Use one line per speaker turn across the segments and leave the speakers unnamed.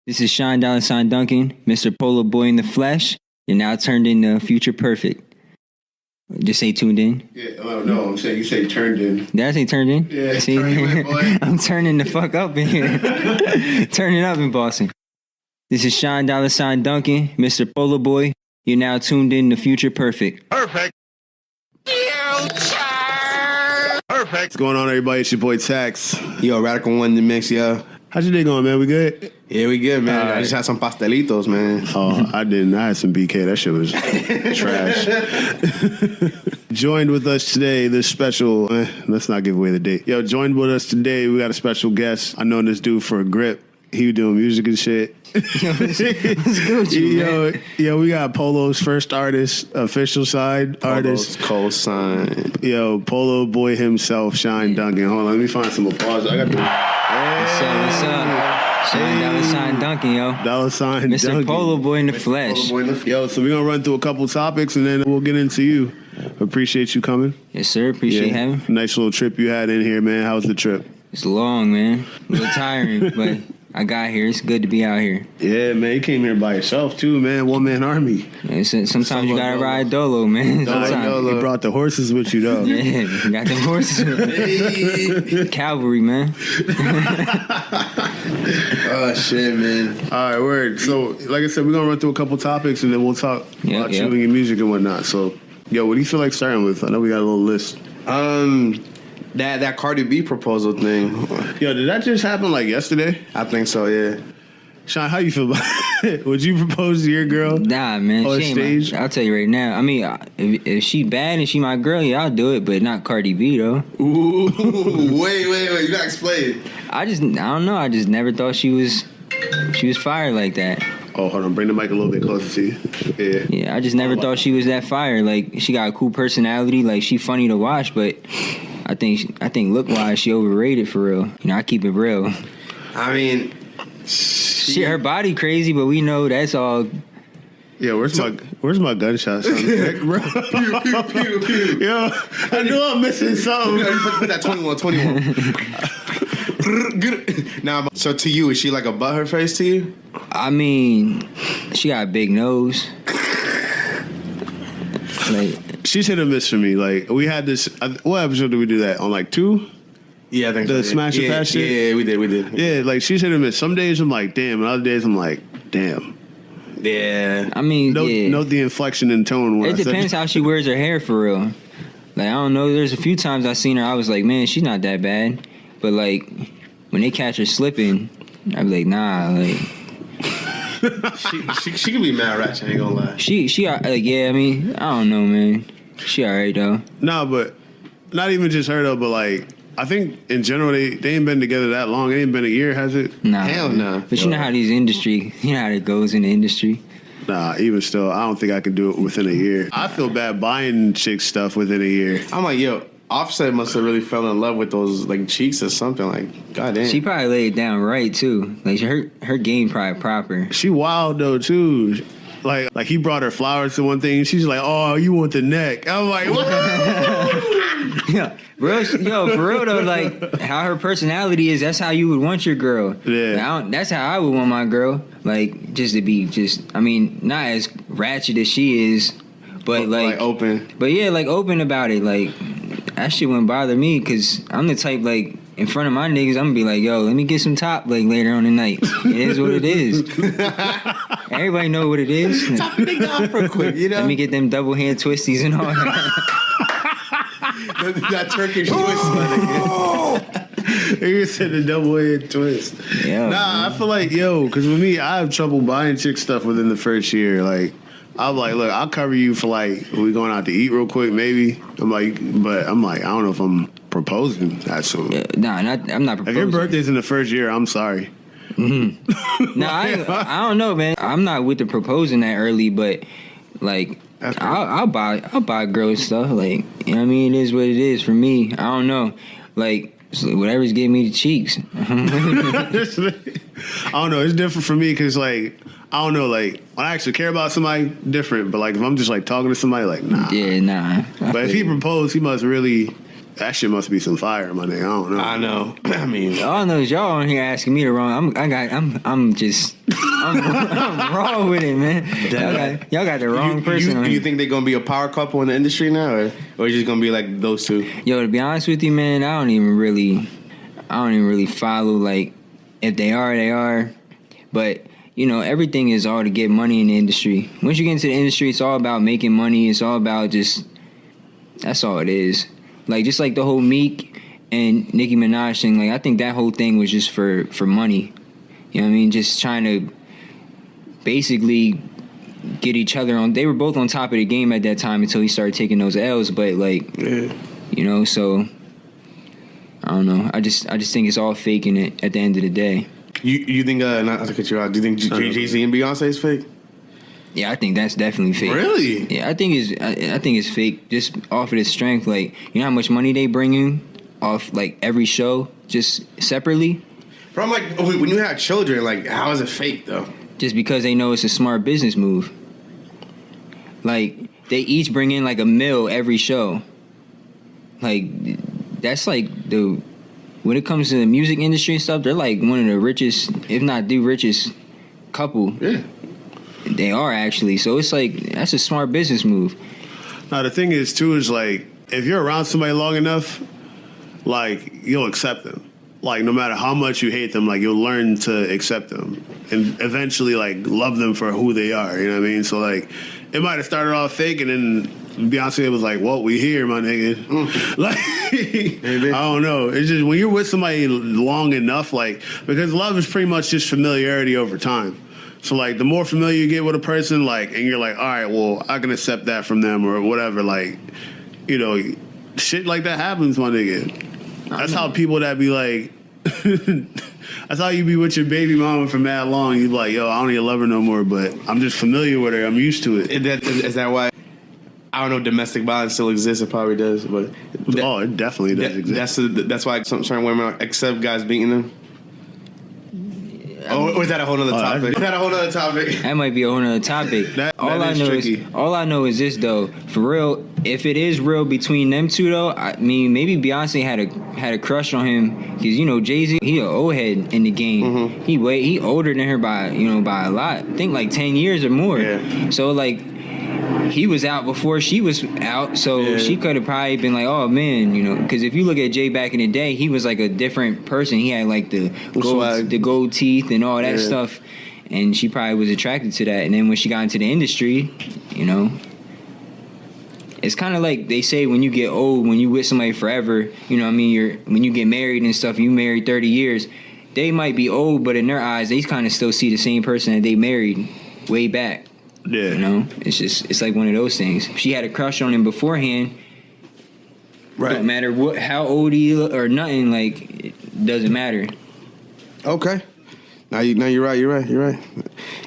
This is Sean Duncan, Mr. Polo Boy in the flesh. You're now turned into Future Perfect. Just say tuned in.
Yeah, no, I'm saying you say turned in.
Did I say turned in?
Yeah,
see,
in, boy.
I'm turning the fuck up in here. Turning up in Boston. This is Sean Duncan, Mr. Polo Boy. You're now tuned in to Future Perfect.
Perfect. Perfect. What's going on, everybody? It's your boy Tax.
Yo, Radical One in the mix, yo.
How's your day going, man? We good?
Yeah, we good, man. I just had some pastelitos, man.
Oh, I didn't. I had some BK. That shit was trash. Joined with us today, this special... let's not give away the date. Yo, joined with us today, we got a special guest. I've known this dude for a grip. He was doing music and shit.
What's good with you, man?
Yo, we got Polo's first artist, official side artist.
Co-sign.
Yo, Polo Boy himself, Shine Duncan. Hold on, let me find some applause. I got the...
What's up? Shine Duncan, yo.
$sign
Mr.
Duncan.
Polo Boy in the flesh.
Yo, so we're going to run through a couple topics and then we'll get into you. Appreciate you coming.
Yes, sir. Appreciate having me.
Nice little trip you had in here, man. How was the trip?
It's long, man. A little tiring, but I got here. It's good to be out here.
Yeah, man. You came here by yourself, too, man. One-man army.
Yeah, sometimes you got to ride dolo, man. Sometimes.
You brought the horses with you, though.
Yeah, you got them horses with me. Cavalry, man.
Oh, shit, man.
All right, word. So, like I said, we're going to run through a couple topics, and then we'll talk about you and your music and whatnot. So, yo, what do you feel like starting with? I know we got a little list.
That Cardi B proposal thing.
Yo, did that just happen, like, yesterday?
I think so, yeah.
Sean, how you feel about it? Would you propose to your girl?
Nah, man.
On
She ain't
stage?
I'll tell you right now. I mean, if she bad and she my girl, yeah, I'll do it, but not Cardi B, though.
Ooh, wait. You gotta explain.
I don't know. I just never thought she was fire like that.
Oh, hold on. Bring the mic a little bit closer to you. Yeah.
Yeah, I just never thought she was that fire. Like, she got a cool personality. Like, she funny to watch, but I think look-wise, she overrated for real. You know, I keep it real.
I mean...
Her body crazy, but we know that's all...
Yeah, where's my gunshot sound effect, bro?
Pew, pew, pew.
Yo, I knew I'm missing something.
You put that 21. Now, so to you, is she like a butthurt face to you?
I mean, she got a big nose. Like,
she's hit or miss for me. Like, we had this... what episode did we do that? On, like, 2?
Yeah, I think
the
so.
Smash and Pass shit?
Yeah, we did.
Yeah, like, she's hit or miss. Some days I'm like, damn. And other days I'm like, damn.
Yeah.
I mean,
Note the inflection and tone.
It depends how she wears her hair for real. Like, I don't know. There's a few times I seen her, I was like, man, she's not that bad. But, like, when they catch her slipping, I be like, nah, like...
she can be mad ratchet, I ain't gonna lie.
She yeah, I mean, I don't know, man. She alright, though.
No, but not even just her, though, but, like, I think in general, they ain't been together that long. It ain't been a year, has it?
Nah.
Hell no.
But you know how these industry, you know how it goes in the industry.
Nah, even still, I don't think I could do it within a year. I feel bad buying chick stuff within a year.
I'm like, yo, Offset must have really fell in love with those like cheeks or something. Like, goddamn.
She probably laid it down right too. Like her game probably proper.
She wild though too. Like he brought her flowers to one thing. And she's like, "Oh, you want the neck?" I'm like, "What?"
Yeah, bro. Yo, for real though, like how her personality is. That's how you would want your girl.
Yeah.
Like, that's how I would want my girl. Like just to be I mean, not as ratchet as she is, but like
open.
But yeah, like open about it. Like that shit wouldn't bother me because I'm the type like in front of my niggas, I'm gonna be like, yo, let me get some top like later on the night. It is what it is. Everybody know what it is.
Top the nigga off real quick, you know?
Let me get them double hand twisties and all that.
That Turkish twist, my nigga.
You said the double head twist.
Yeah.
Nah, I feel like, because with me, I have trouble buying chick stuff within the first year. Like, I'm like, look, I'll cover you for like, we going out to eat real quick, maybe. I'm like, I don't know if I'm proposing that soon.
Yeah, I'm not proposing.
If your birthday's in the first year, I'm sorry.
Mm-hmm. No, I don't know, man. I'm not with the proposing that early, but like, I'll buy girls stuff. Like, you know what I mean? It is what it is for me. I don't know. Like, whatever's getting me the cheeks.
I don't know. It's different for me because, like, I don't know. Like, when I actually care about somebody, different. But, like, if I'm just, like, talking to somebody, like, nah.
Yeah, nah.
But if he proposed, he must really That shit must be some fire, my nigga. I don't know.
I know. I mean,
all know is y'all on here asking me the wrong. I'm wrong with it, man. Y'all got the wrong person.
You think they're gonna be a power couple in the industry now, or you just gonna be like those two?
Yo, to be honest with you, man, I don't even really follow. Like, if they are, they are. But you know, everything is all to get money in the industry. Once you get into the industry, it's all about making money. It's all about just, that's all it is. Like, just like the whole Meek and Nicki Minaj thing, like, I think that whole thing was just for money. You know what I mean? Just trying to basically get each other on. They were both on top of the game at that time until he started taking those L's. But, like, you know, so, I don't know. I just think it's all faking it at the end of the day.
You think, not to cut you out, do you think Jay-Z and Beyonce is fake?
Yeah, I think that's definitely fake.
Really?
Yeah, I think it's fake just off of the strength. Like, you know how much money they bring in off, like, every show just separately?
Bro, I'm like, when you have children, like, how is it fake, though?
Just because they know it's a smart business move. Like, they each bring in, like, $1 million every show. Like, that's like when it comes to the music industry and stuff, they're like one of the richest, if not the richest couple.
Yeah.
They are, actually. So it's like, that's a smart business move.
Now, the thing is, too, is like, if you're around somebody long enough, like, you'll accept them. Like, no matter how much you hate them, like, you'll learn to accept them and eventually, like, love them for who they are. You know what I mean? So, like, it might have started off fake, and then Beyonce was like, "What, we here, my nigga?" Like, I don't know. It's just when you're with somebody long enough, like, because love is pretty much just familiarity over time. So, like, the more familiar you get with a person, like, and you're like, all right, well, I can accept that from them or whatever. Like, you know, shit like that happens, my nigga. That's how people that be like, that's how you be with your baby mama for mad long. You be like, yo, I don't even love her no more, but I'm just familiar with her. I'm used to it.
Is that why? I don't know if domestic violence still exists. It probably does, but
it definitely does exist.
That's why some certain women accept guys beating them. Or is that a whole other topic? Is that a whole other topic?
That might be a whole other topic. All I know is this, though. For real, if it is real between them two, though, I mean, maybe Beyonce had a crush on him because, you know, Jay-Z, he an old head in the game. Mm-hmm. He older than her by a lot. I think like 10 years or more. Yeah. So like, he was out before she was out, so she could have probably been like, oh man, you know, because if you look at Jay back in the day, he was like a different person. He had like the gold teeth and all that stuff, and she probably was attracted to that. And then when she got into the industry, you know, it's kind of like they say when you get old, when you with somebody forever, you know what I mean, when you get married and stuff, you married 30 years, they might be old, but in their eyes, they kind of still see the same person that they married way back. Yeah. You know, it's like one of those things. She had a crush on him beforehand. Right. Don't matter how old he or nothing, like, it doesn't matter.
Okay. Now you're right.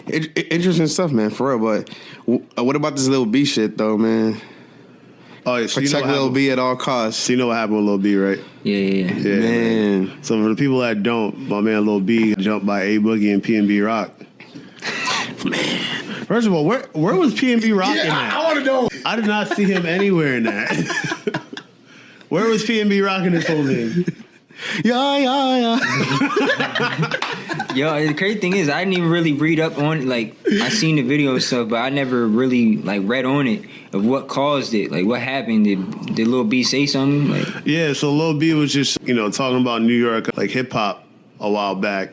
Interesting stuff, man, for real. But what about this Lil B shit, though, man? Oh, yeah, so protect Lil B at all costs.
So you know what happened with Lil B, right?
Yeah,
man. So for the people that don't, my man Lil B jumped by A Boogie and P&B Rock. Man. First of all, where was P&B Rock in that?
I want to know.
I did not see him anywhere in that. Where was P&B Rock in this whole thing?
Yeah.
Yo, the crazy thing is, I didn't even really read up on it. Like, I seen the video and stuff, but I never really, like, read on it of what caused it. Like, what happened? Did Lil B say something? Like,
yeah, so Lil B was just, you know, talking about New York, like, hip-hop a while back.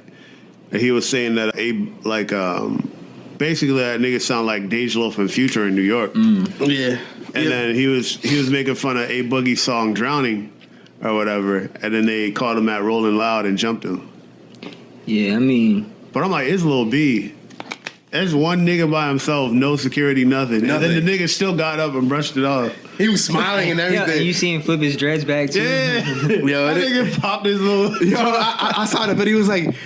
And he was saying that, basically that nigga sound like Dej Loaf and Future in New York.
Yeah.
And then he was making fun of A Boogie's song Drowning or whatever, and then they called him at Rolling Loud and jumped him.
Yeah, I mean,
but I'm like, it's Lil B. There's one nigga by himself, no security, nothing. And then the nigga still got up and brushed it off.
He was smiling and everything.
Yeah, you see him flip his dreads back too.
Yeah. Yo, that nigga popped his little.
Yo, I saw the video. He was like,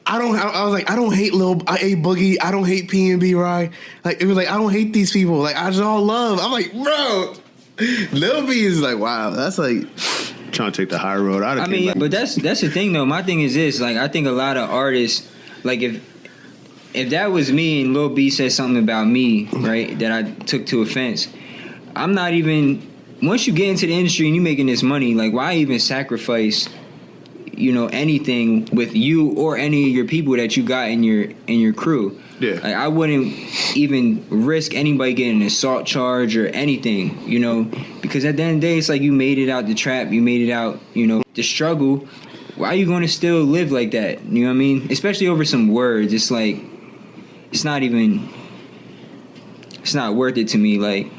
I don't hate Lil A Boogie. I don't hate P&B Rock. Like, it was like, I don't hate these people. Like, I just all love. I'm like, bro, Lil B is like, wow. That's like
trying to take the high road.
I mean, but that's the thing though. My thing is this. Like, I think a lot of artists, like, if that was me and Lil B said something about me, right, that I took to offense, I'm not even once you get into the industry and you making this money, like, why even sacrifice, anything with you or any of your people that you got in your crew?
Yeah.
Like, I wouldn't even risk anybody getting an assault charge or anything, because at the end of the day, it's like you made it out the trap, you made it out, the struggle. Why are you going to still live like that? You know what I mean? Especially over some words. It's like, it's not worth it to me. Like,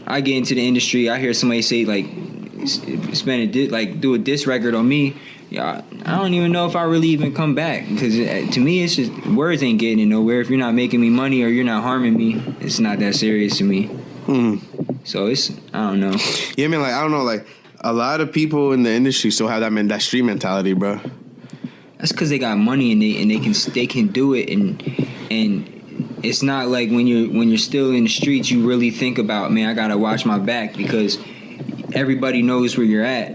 I get into the industry, I hear somebody say, like, do a diss record on me. Yeah, I don't even know if I really even come back, because to me, it's just words ain't getting it nowhere. If you're not making me money or you're not harming me, it's not that serious to me. So I don't know.
Yeah, man. Like, I don't know. Like, a lot of people in the industry still have that street mentality, bro.
That's because they got money and they can do it, and it's not like when you're still in the streets, you really think about, man, I gotta watch my back, because everybody knows where you're at.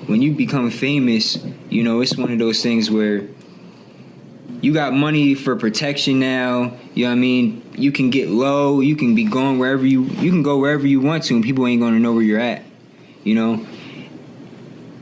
When you become famous, it's one of those things where you got money for protection now. You know what I mean? You can get low. You can be going wherever you can go wherever you want to, and people ain't gonna know where you're at.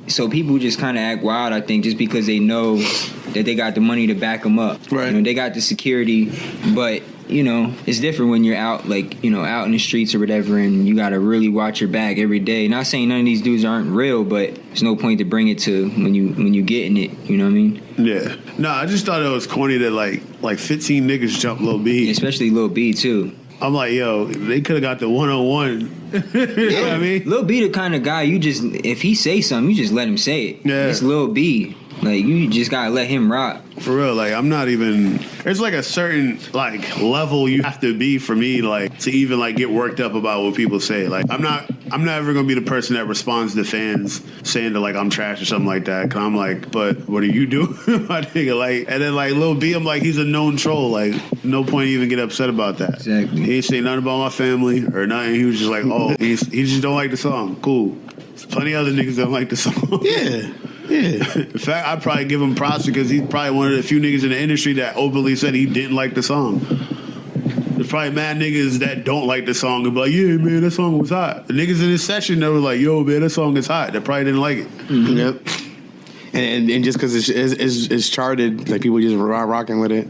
So people just kind of act wild, I think, just because they know that they got the money to back them up.
Right.
They got the security, but it's different when you're out, like, out in the streets or whatever, and you got to really watch your back every day. Not saying none of these dudes aren't real, but there's no point to bring it to when you getting it. You know what I mean?
Yeah. No, I just thought it was corny that like 15 niggas jumped Lil B.
Especially Lil B too.
I'm like, yo, they could have got the 1-on-1. You know what I mean?
Lil B the kind of guy if he say something, you just let him say it.
Yeah.
It's Lil B. Like, you just gotta let him rock.
For real, like, I'm not even... There's, like, a certain, like, level you have to be for me, like, to even, like, get worked up about what people say. Like, I'm not ever gonna be the person that responds to fans saying that, like, I'm trash or something like that. Cause I'm like, but what are you doing, my nigga? Like, and then, like, Lil B, I'm like, he's a known troll. Like, no point even get upset about that.
Exactly.
He ain't say nothing about my family or nothing. He was just like, oh, he just don't like the song. Cool. There's plenty of other niggas that don't like the song.
Yeah. Yeah.
In fact, I'd probably give him props because he's probably one of the few niggas in the industry that openly said he didn't like the song. There's probably mad niggas that don't like the song and be like, yeah, man, that song was hot. The niggas in this session that were like, yo, man, that song is hot. That probably didn't like it.
Mm-hmm. Yep. And just because it's charted, like, people just rocking with it.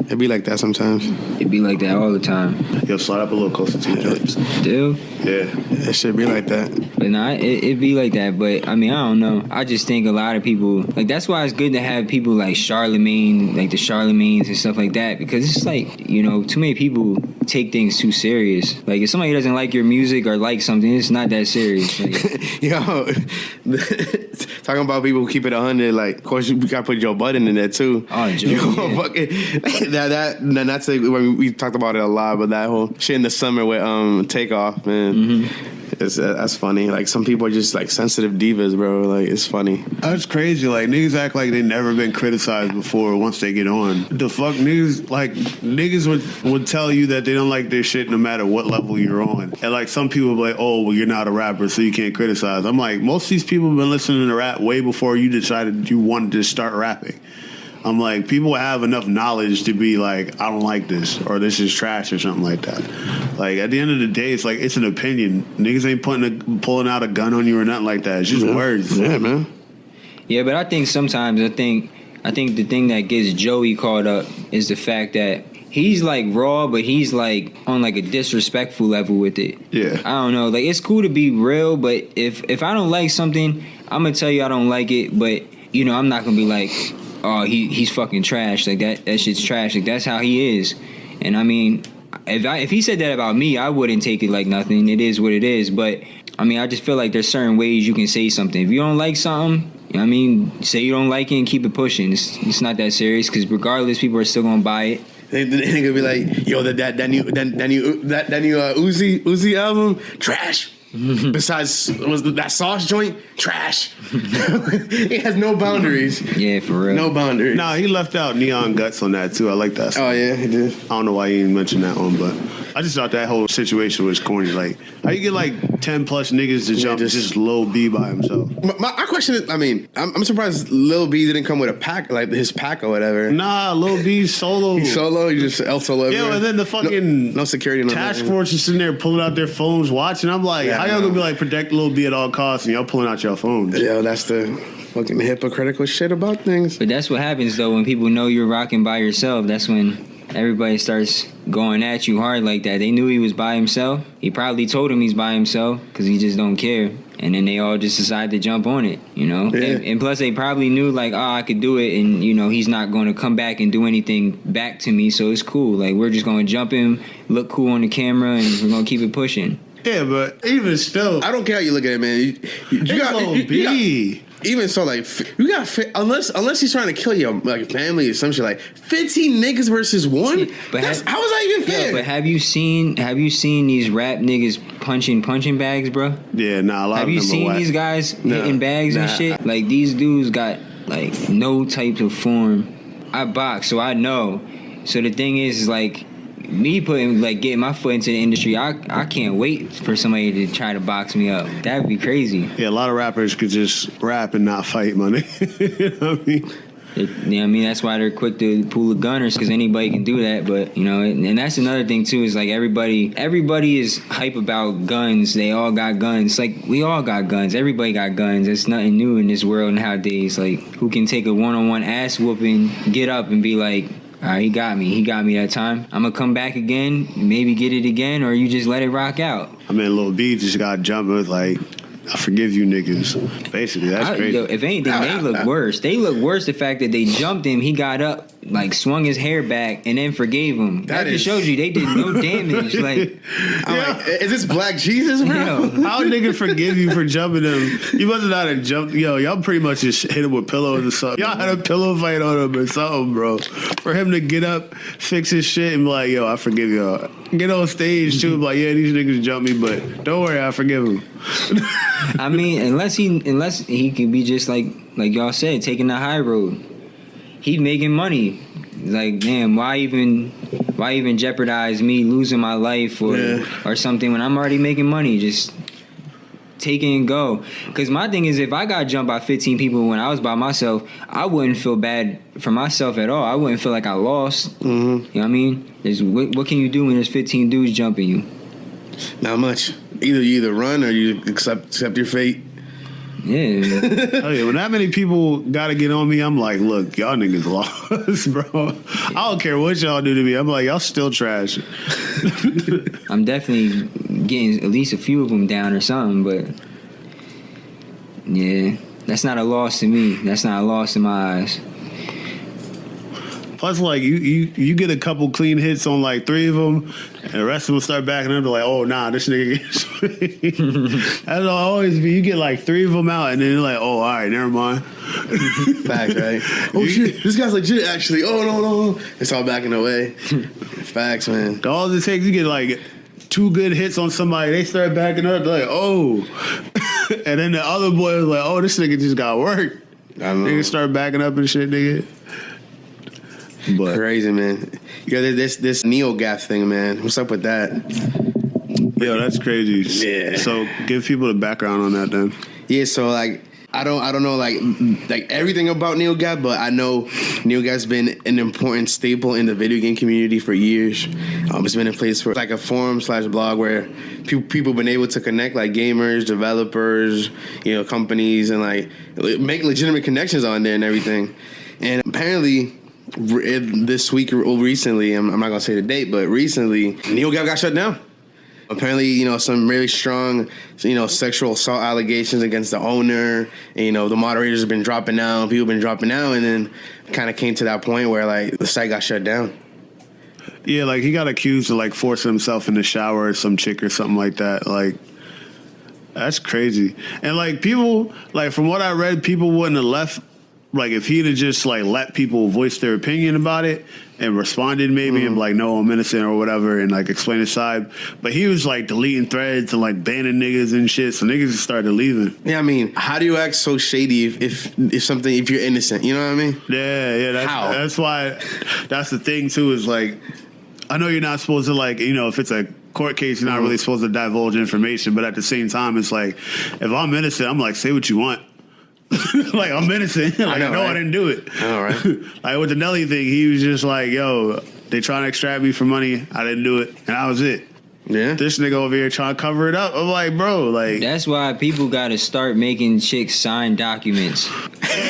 It be like that sometimes.
It be like that all the time.
Yo, slide up a little closer to your lips.
Still?
Yeah.
It should be like that.
But nah, it be like that. But, I mean, I don't know. I just think a lot of people... Like, that's why it's good to have people like Charlemagne, like the Charlemagnes and stuff like that. Because it's like, too many people take things too serious. Like, if somebody doesn't like your music or like something, it's not that serious. Like,
Yo, talking about people who keep it 100, like, of course, you gotta put Joe Budden in there, too.
Oh, Joe, yeah.
Fucking... That's we talked about it a lot, but that whole shit in the summer with Takeoff, man, that's funny. Like, some people are just like sensitive divas, bro. Like, it's funny.
That's crazy. Like, niggas act like they never been criticized before once they get on. The fuck, niggas would tell you that they don't like their shit no matter what level you're on. And like, some people be like, oh, well, you're not a rapper, so you can't criticize. I'm like, most of these people have been listening to rap way before you decided you wanted to start rapping. I'm like, people have enough knowledge to be like, I don't like this, or this is trash, or something like that. Like, at the end of the day, it's like, it's an opinion. Niggas ain't pulling out a gun on you or nothing like that. It's just words.
Yeah, man.
Yeah, but I think sometimes, I think the thing that gets Joey caught up is the fact that he's like raw, but he's like on like a disrespectful level with it.
Yeah.
I don't know. Like, it's cool to be real, but if I don't like something, I'm gonna tell you I don't like it, but I'm not gonna be like, oh, he's fucking trash. Like, that shit's trash. Like, that's how he is. And I mean, if he said that about me, I wouldn't take it like nothing. It is what it is. But I mean, I just feel like there's certain ways you can say something. If you don't like something, say you don't like it and keep it pushing. It's not that serious, because regardless, people are still gonna buy it.
They're gonna be like, yo, that new Uzi album, trash. Besides, was that sauce joint trash? He has no boundaries.
Yeah, for real.
No boundaries.
Nah, he left out Neon Guts on that too. I like that song.
Oh yeah, he did.
I don't know why he didn't mention that one, but I just thought that whole situation was corny. Like, how you get like 10 plus niggas to jump just Lil B by himself?
My question is, I mean, I'm surprised Lil B didn't come with a pack, like his pack or whatever.
Nah, Lil B's solo.
He's solo. He just El Solo.
Yeah, and then the fucking
no security. No
task force is sitting there pulling out their phones, watching. I'm like, how y'all gonna be like protect Lil B at all costs, and y'all pulling out your phones?
Yeah, that's the fucking hypocritical shit about things.
But that's what happens though when people know you're rocking by yourself. That's when everybody starts going at you hard like that. They knew he was by himself. He probably told him he's by himself because he just don't care. And then they all just decide to jump on it, you know?
Yeah.
And plus they probably knew like, oh, I could do it. And, you know, he's not going to come back and do anything back to me. So it's cool. Like, we're just going to jump him, look cool on the camera, and we're going to keep it pushing.
Yeah, but even still,
I don't care how you look at it, man. You got
Lil B.
even so, like, you got unless he's trying to kill your like family or some shit. Like 15 niggas versus one.
But
how is that even fair?
Yeah, but have you seen these rap niggas punching bags, bro?
Yeah, nah. A lot
Have
of
you
them
seen
are
these guys hitting bags and
nah.
shit? Like, these dudes got like no type of form. I box, so I know. So the thing is like, me getting my foot into the industry, I can't wait for somebody to try to box me up. That'd be crazy.
Yeah, a lot of rappers could just rap and not fight, money. You know what I mean?
You know what I mean? That's why they're quick to pull the gunners, because anybody can do that. But, you know, and that's another thing, too, is like everybody is hype about guns. They all got guns. Like, we all got guns. Everybody got guns. It's nothing new in this world nowadays. Like, who can take a one-on-one ass whooping, get up and be like, all right, he got me that time. I'm going to come back again, maybe get it again, or you just let it rock out.
I mean, Lil B just got jumped with like, I forgive you niggas. Basically, that's crazy.
Yo, if anything, they look worse. They look worse the fact that they jumped him, he got up, like swung his hair back, and then forgave him. That just shows you they did no damage. Like,
like, is this Black Jesus, bro?
Yo.
How a nigga forgive you for jumping him? You must not have jumped. Yo, y'all pretty much just hit him with pillows or something. Y'all had a pillow fight on him or something, bro. For him to get up, fix his shit, and be like, yo, I forgive y'all. Get on stage too, like, yeah, these niggas jumped me, but don't worry, I forgive him.
I mean, unless he can be just like y'all said, taking the high road. He's making money. Like, damn, why even jeopardize me losing my life or something when I'm already making money? Just take it and go. Because my thing is, if I got jumped by 15 people when I was by myself, I wouldn't feel bad for myself at all. I wouldn't feel like I lost. Mm-hmm. You know what I mean? What can you do when there's 15 dudes jumping you?
Not much. You either run or you accept your fate.
Yeah.
Oh yeah, when that many people gotta get on me, I'm like, look, y'all niggas lost, bro. I don't care what y'all do to me. I'm like, y'all still trash.
I'm definitely getting at least a few of them down or something, but yeah, that's not a loss to me. That's not a loss in my eyes.
Plus, like, you get a couple clean hits on, like, 3 of them, and the rest of them start backing up. They're like, oh, nah, this nigga gets That's always be. You get, like, 3 of them out, and then you're like, oh, all right, never mind.
Facts, right? Oh, shit, this guy's legit, actually. Oh, no. It's all backing away. Facts, man.
All it takes, you get, like, 2 good hits on somebody, they start backing up, they're like, oh. And then the other boy was like, oh, this nigga just got worked.
I know.
Niggas start backing up and shit, nigga. But
crazy, man. You got this NEOGAF thing, man. What's up with that?
yo, that's crazy.
Yeah.
So give people the background on that then.
Yeah, so like I don't know like everything about NEOGAF, but I know NEOGAF's been an important staple in the video game community for years. It's been a place for like a forum/blog where people been able to connect, like gamers, developers, companies, and like make legitimate connections on there and everything. And apparently, this week or recently, I'm not gonna say the date, but recently, NEOGAF got shut down. Apparently, some really strong, sexual assault allegations against the owner. And, the moderators have been dropping out, people have been dropping out, and then kind of came to that point where like the site got shut down.
Yeah, like he got accused of like forcing himself in the shower or some chick or something like that. Like, that's crazy. And like people, like from what I read, people wouldn't have left. Like if he'd have just like let people voice their opinion about it and responded maybe and like, no, I'm innocent or whatever, and like explain his side. But he was like deleting threads and like banning niggas and shit. So niggas just started leaving.
Yeah, I mean, how do you act so shady if you're innocent? You know what I mean?
Yeah. That's why. That's the thing too. Is like, I know you're not supposed to, like, you know, if it's a court case, you're not really supposed to divulge information, but at the same time, it's like, if I'm innocent, I'm like, say what you want. Like, I'm innocent. Like, I know I didn't do it.
All right.
Like, with the Nelly thing, he was just like, yo, they trying to extract me for money. I didn't do it. And that was it.
Yeah.
This nigga over here trying to cover it up. I'm like, bro, like.
That's why people got to start making chicks sign documents.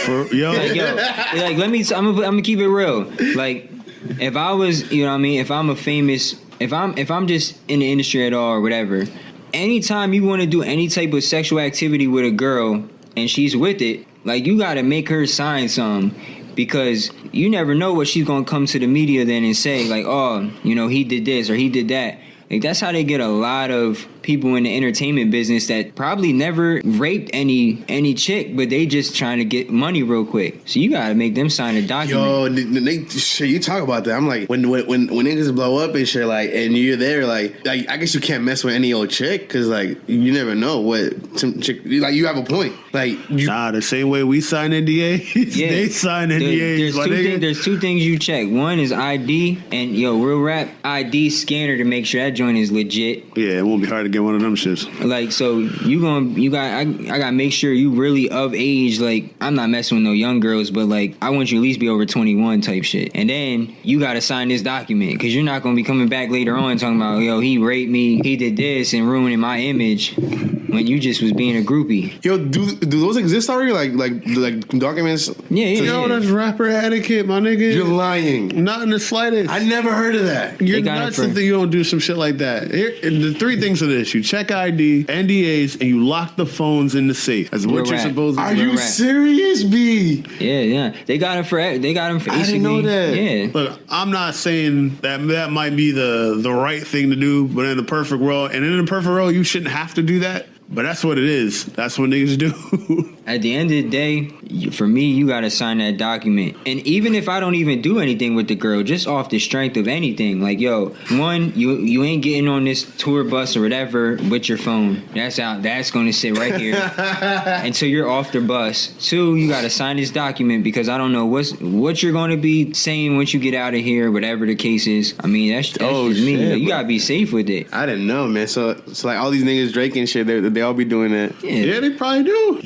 Like, yo,
like, I'm gonna keep it real. Like, if I was, you know what I mean, if I'm just in the industry at all or whatever, anytime you want to do any type of sexual activity with a girl and she's with it, like, you got to make her sign something, because you never know what she's going to come to the media then and say, like, oh, you know, he did this or he did that. Like, that's how they get a lot of people in the entertainment business that probably never raped any chick, but they just trying to get money real quick. So you gotta make them sign a document.
Yo, shit, you talk about that. I'm like, when niggas blow up and shit, like, and you're there, like I guess you can't mess with any old chick, because, like, you never know what some chick, like, you have a point. Like,
the same way we sign NDAs, they sign NDAs.
There's two things you check. One is ID, and real rap ID scanner to make sure that joint is legit.
Yeah, it won't be hard to get one of them shits.
Like, so I gotta make sure you really of age. Like, I'm not messing with no young girls, but, like, I want you at least be over 21 type shit. And then you gotta sign this document, because you're not gonna be coming back later on talking about, yo, he raped me, he did this, and ruining my image, when you just was being a groupie.
Yo, do those exist already? Like documents?
Yeah.
That's rapper etiquette, my nigga.
You're lying.
Not in the slightest.
I never heard of that.
You're nuts if you don't do some shit like that. Here, the three things of this: you check ID, NDAs, and you lock the phones in the safe. That's what you're supposed to do.
Are you serious, B?
Yeah. They got him for
I didn't know that.
Yeah.
Look, I'm not saying that might be the right thing to do, but in the perfect world, you shouldn't have to do that. But that's what it is. That's what niggas do.
At the end of the day, for me, you got to sign that document. And even if I don't even do anything with the girl, just off the strength of anything, like, yo, one, you ain't getting on this tour bus or whatever with your phone. That's out. That's going to sit right here until you're off the bus. Two, you got to sign this document, because I don't know what you're going to be saying once you get out of here, whatever the case is. I mean, that's just me.
Shit,
like, you got to be safe with it.
I didn't know, man. So like all these niggas Drake and shit, they all be doing that.
Yeah, they probably do.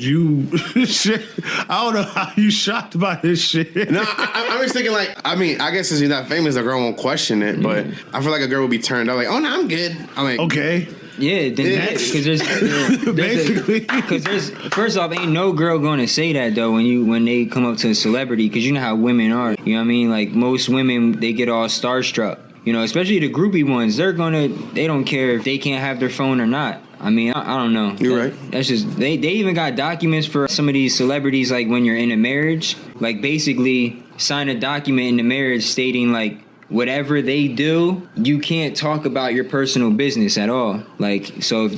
Shit. I don't know how you shocked by this shit.
No, I was thinking, like, I mean, I guess since you're not famous, a girl won't question it, but I feel like a girl would be turned out like, oh, no, I'm good. I'm like,
okay.
Yeah, because there's first off, ain't no girl gonna say that though when they come up to a celebrity, because you know how women are. You know what I mean? Like, most women, they get all starstruck. You know, especially the groupie ones. They don't care if they can't have their phone or not. I mean, I don't know.
You're right.
That's just, they even got documents for some of these celebrities, like when you're in a marriage, like basically sign a document in the marriage stating, like, whatever they do, you can't talk about your personal business at all. Like, so if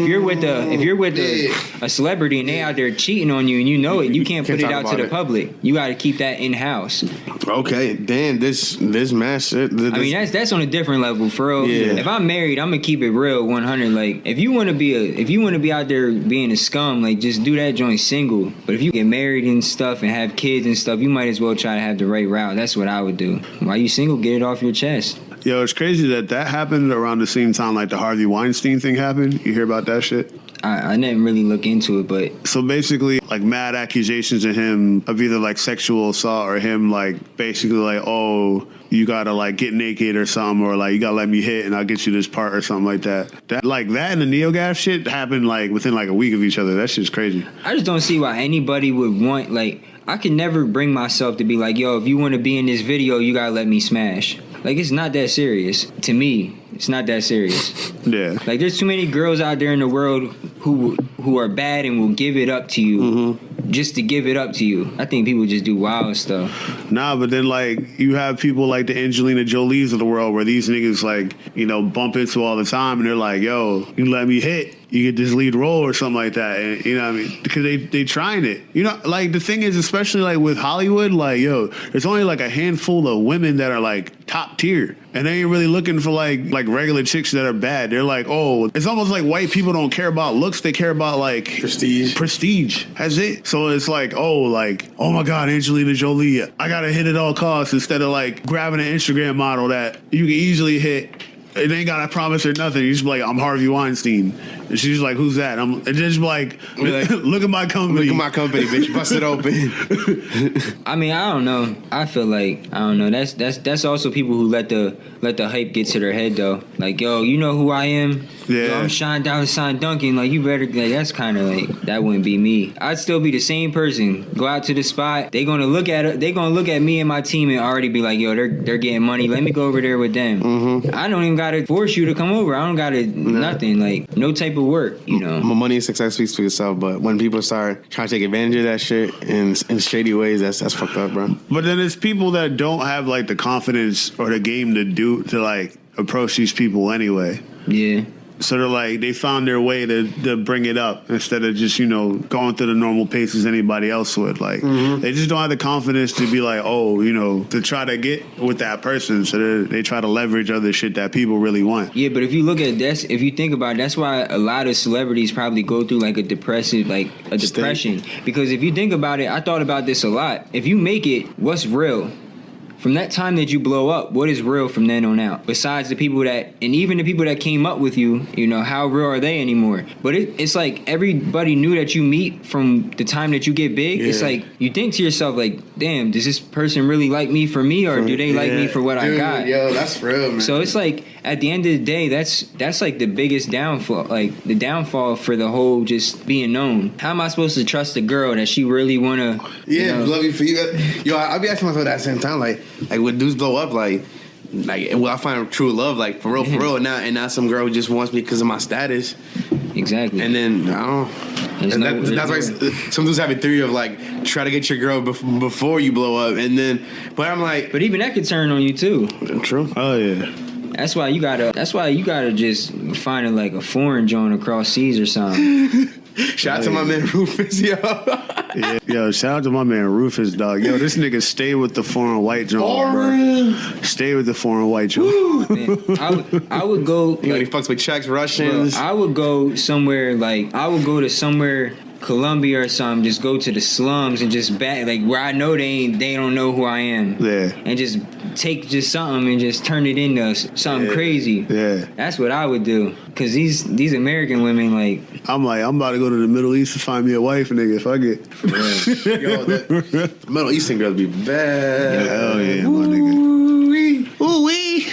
you're with a celebrity and they out there cheating on you and you know it, you can't put it out to the public. You got to keep that in house.
Okay, damn, this mass shit.
I mean, that's on a different level, for real.
Yeah.
If I'm married, I'm gonna keep it real, 100. Like, if you want to be out there being a scum, like, just do that joint single. But if you get married and stuff and have kids and stuff, you might as well try to have the right route. That's what I would do. Why you single? Get it off your chest.
Yo, it's crazy that happened around the same time like the Harvey Weinstein thing happened. You hear about that shit?
I didn't really look into it, but...
So basically, like, mad accusations of him of either, like, sexual assault or him, like, basically, like, oh, you gotta, like, get naked or something, or, like, you gotta let me hit and I'll get you this part or something like that. That and the NEOGAF shit happened, like, within, like, a week of each other. That shit's crazy.
I just don't see why anybody would want, like... I can never bring myself to be like, yo, if you want to be in this video, you gotta let me smash. Like, it's not that serious. To me, it's not that serious.
Yeah.
Like, there's too many girls out there in the world who are bad and will give it up to you just to give it up to you. I think people just do wild stuff.
Nah, but then, like, you have people like the Angelina Jolies of the world where these niggas, like, you know, bump into all the time and they're like, yo, you let me hit. you get this lead role or something like that. And, you know what I mean? Because they trying it. You know, like the thing is, especially like with Hollywood, like, yo, there's only like a handful of women that are like top tier. And they ain't really looking for like regular chicks that are bad. They're like, oh, it's almost like white people don't care about looks. They care about like prestige. That's it. So it's like, oh my God, Angelina Jolie. I got to hit at all costs instead of like grabbing an Instagram model that you can easily hit. It ain't got to promise her nothing. You just be like, I'm Harvey Weinstein. And she's like, who's that? And just be like, look at my company.
Look at my company, bitch. Bust it open.
I mean, I don't know. I feel like, I don't know. That's also people who let the hype get to their head, though. Like, yo, you know who I am?
Yeah.
Yo, I'm Shine Duncan. Like, you better, like, that's kind of like, that wouldn't be me. I'd still be the same person. Go out to the spot. They gonna look at it. They gonna look at me and my team and already be like, yo, they're getting money. Let me go over there with them. Mm-hmm. I don't even gotta force you to come over. I don't gotta nothing. Like, no type of work, you know.
My money and success speaks for yourself, but when people start trying to take advantage of that shit in shady ways, that's fucked up, bro.
But then there's people that don't have like the confidence or the game to like approach these people anyway.
Yeah.
So they're like, they found their way to bring it up instead of just, you know, going through the normal paces anybody else would. Like, they just don't have the confidence to be like, oh, you know, to try to get with that person. So they try to leverage other shit that people really want.
Yeah, but if you look at this, if you think about it, that's why a lot of celebrities probably go through like a depression. Because if you think about it, I thought about this a lot. If you make it, what's real? From that time that you blow up, what is real from then on out? Besides the people and even the people that came up with you, you know, how real are they anymore? But it's like everybody new that you meet from the time that you get big. Yeah. It's like you think to yourself, like, damn, does this person really like me for me, or do they like me for what I got?
Yo, that's real, man.
So it's like at the end of the day, that's like the biggest downfall, like the downfall for the whole just being known. How am I supposed to trust a girl that she really wanna?
Yeah, love you for you. Yo, I'll be asking myself that at the same time, like when dudes blow up, like will I find true love, like for real, and not some girl who just wants me because of my status.
Exactly.
And then I don't know. That's why some dudes have a theory of like try to get your girl before you blow up, and then. But I'm like,
but even that could turn on you too.
True.
Oh yeah.
That's why you gotta just find like a foreign joint across seas or something.
Shout out to my man Rufus, yo.
Yeah, yo, shout out to my man Rufus, dog. Yo, this nigga stay with the foreign white joint, bro. Stay with the foreign white joint.
I would go.
You know, he fucks with Czechs, Russians.
Bro, I would go somewhere to somewhere. Colombia or something, just go to the slums and just back like where I know they don't know who I am.
Yeah.
And just take just something and just turn it into something crazy.
Yeah.
That's what I would do. Cause these American women, like,
I'm about to go to the Middle East to find me a wife, nigga. Fuck it.
Yo, the Middle Eastern girls be bad.
Hell yeah, my nigga. Ooh-wee.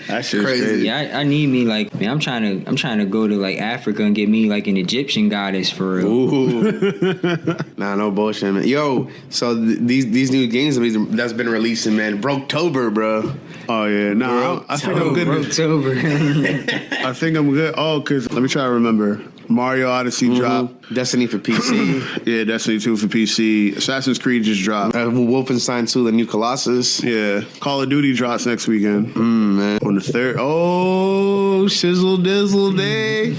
That shit's crazy.
Yeah, I need me like, man, I'm trying to go to like Africa and get me like an Egyptian goddess for real.
Ooh. Nah, no bullshit, man. Yo, so these new games that's been releasing, man. Broketober, bro.
Oh yeah, nah, I think I'm good.
Broketober.
I think I'm good. Oh, cause let me try to remember. Mario Odyssey dropped.
Destiny for PC.
Yeah, Destiny 2 for PC. Assassin's Creed just dropped.
Wolfenstein 2, the new Colossus.
Yeah. Call of Duty drops next weekend.
Man.
On the 3rd. Oh, shizzle dizzle day.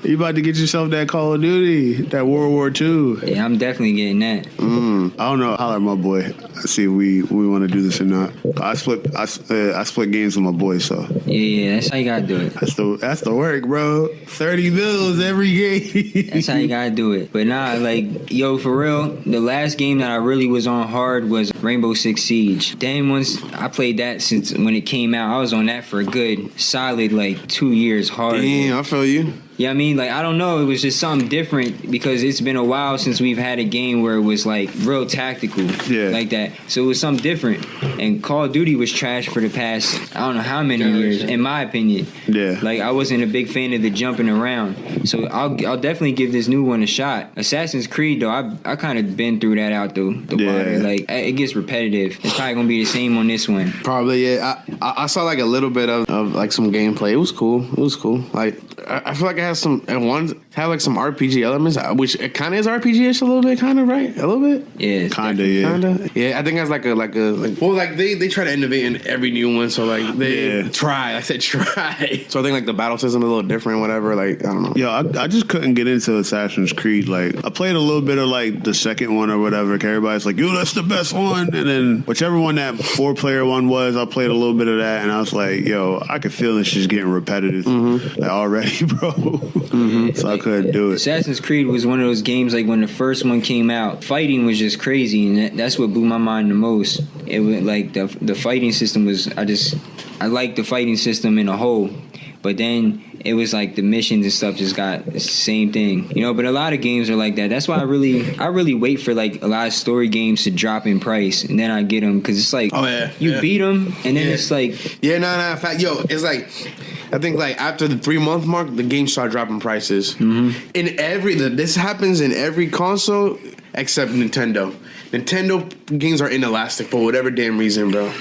You about to get yourself that Call of Duty, that World War II.
Yeah, I'm definitely getting that.
I don't know. Holler at my boy. See if we want to do this or not. I split games with my boy, so.
Yeah, that's how you gotta do it.
That's the work, bro. 30 mils every game.
That's how you gotta do it. But nah, like, yo, for real, the last game that I really was on hard was Rainbow Six Siege. Damn, once I played that since when it came out, I was on that for a good solid like 2 years hard.
Damn, I feel you.
Yeah, I mean, like, I don't know. It was just something different because it's been a while since we've had a game where it was, like, real tactical like that. So it was something different. And Call of Duty was trash for the past, I don't know how many years, in my opinion.
Yeah.
Like, I wasn't a big fan of the jumping around. So I'll definitely give this new one a shot. Assassin's Creed, though, I kind of been through that out the water. Like, it gets repetitive. It's probably going to be the same on this one.
Probably, yeah. I saw, like, a little bit of like, some gameplay. It was cool. Like, I feel like I had have like some RPG elements, which it kind of is RPG-ish a little bit, kind of, right? A little bit.
Yeah,
Kinda, yeah.
Yeah, I think that's like they try to innovate in every new one, so like they try. I said try. So I think like the battle system is a little different, whatever. Like I don't know.
Yo, I just couldn't get into Assassin's Creed. Like I played a little bit of like the second one or whatever. Everybody's like, yo, that's the best one. And then whichever one that 4-player one was, I played a little bit of that, and I was like, yo, I could feel this shit's getting repetitive like already, bro. So I couldn't do it.
Assassin's Creed was one of those games like when the first one came out, fighting was just crazy, and that's what blew my mind the most. It was like the fighting system was I liked the fighting system in a whole, but then it was like the missions and stuff just got the same thing, you know. But a lot of games are like that. That's why I really wait for like a lot of story games to drop in price, and then I get them because it's like you beat them, and then it's like
in fact, it's like I think like after the 3-month mark, the games start dropping prices. In this happens in every console except Nintendo. Nintendo games are inelastic for whatever damn reason, bro.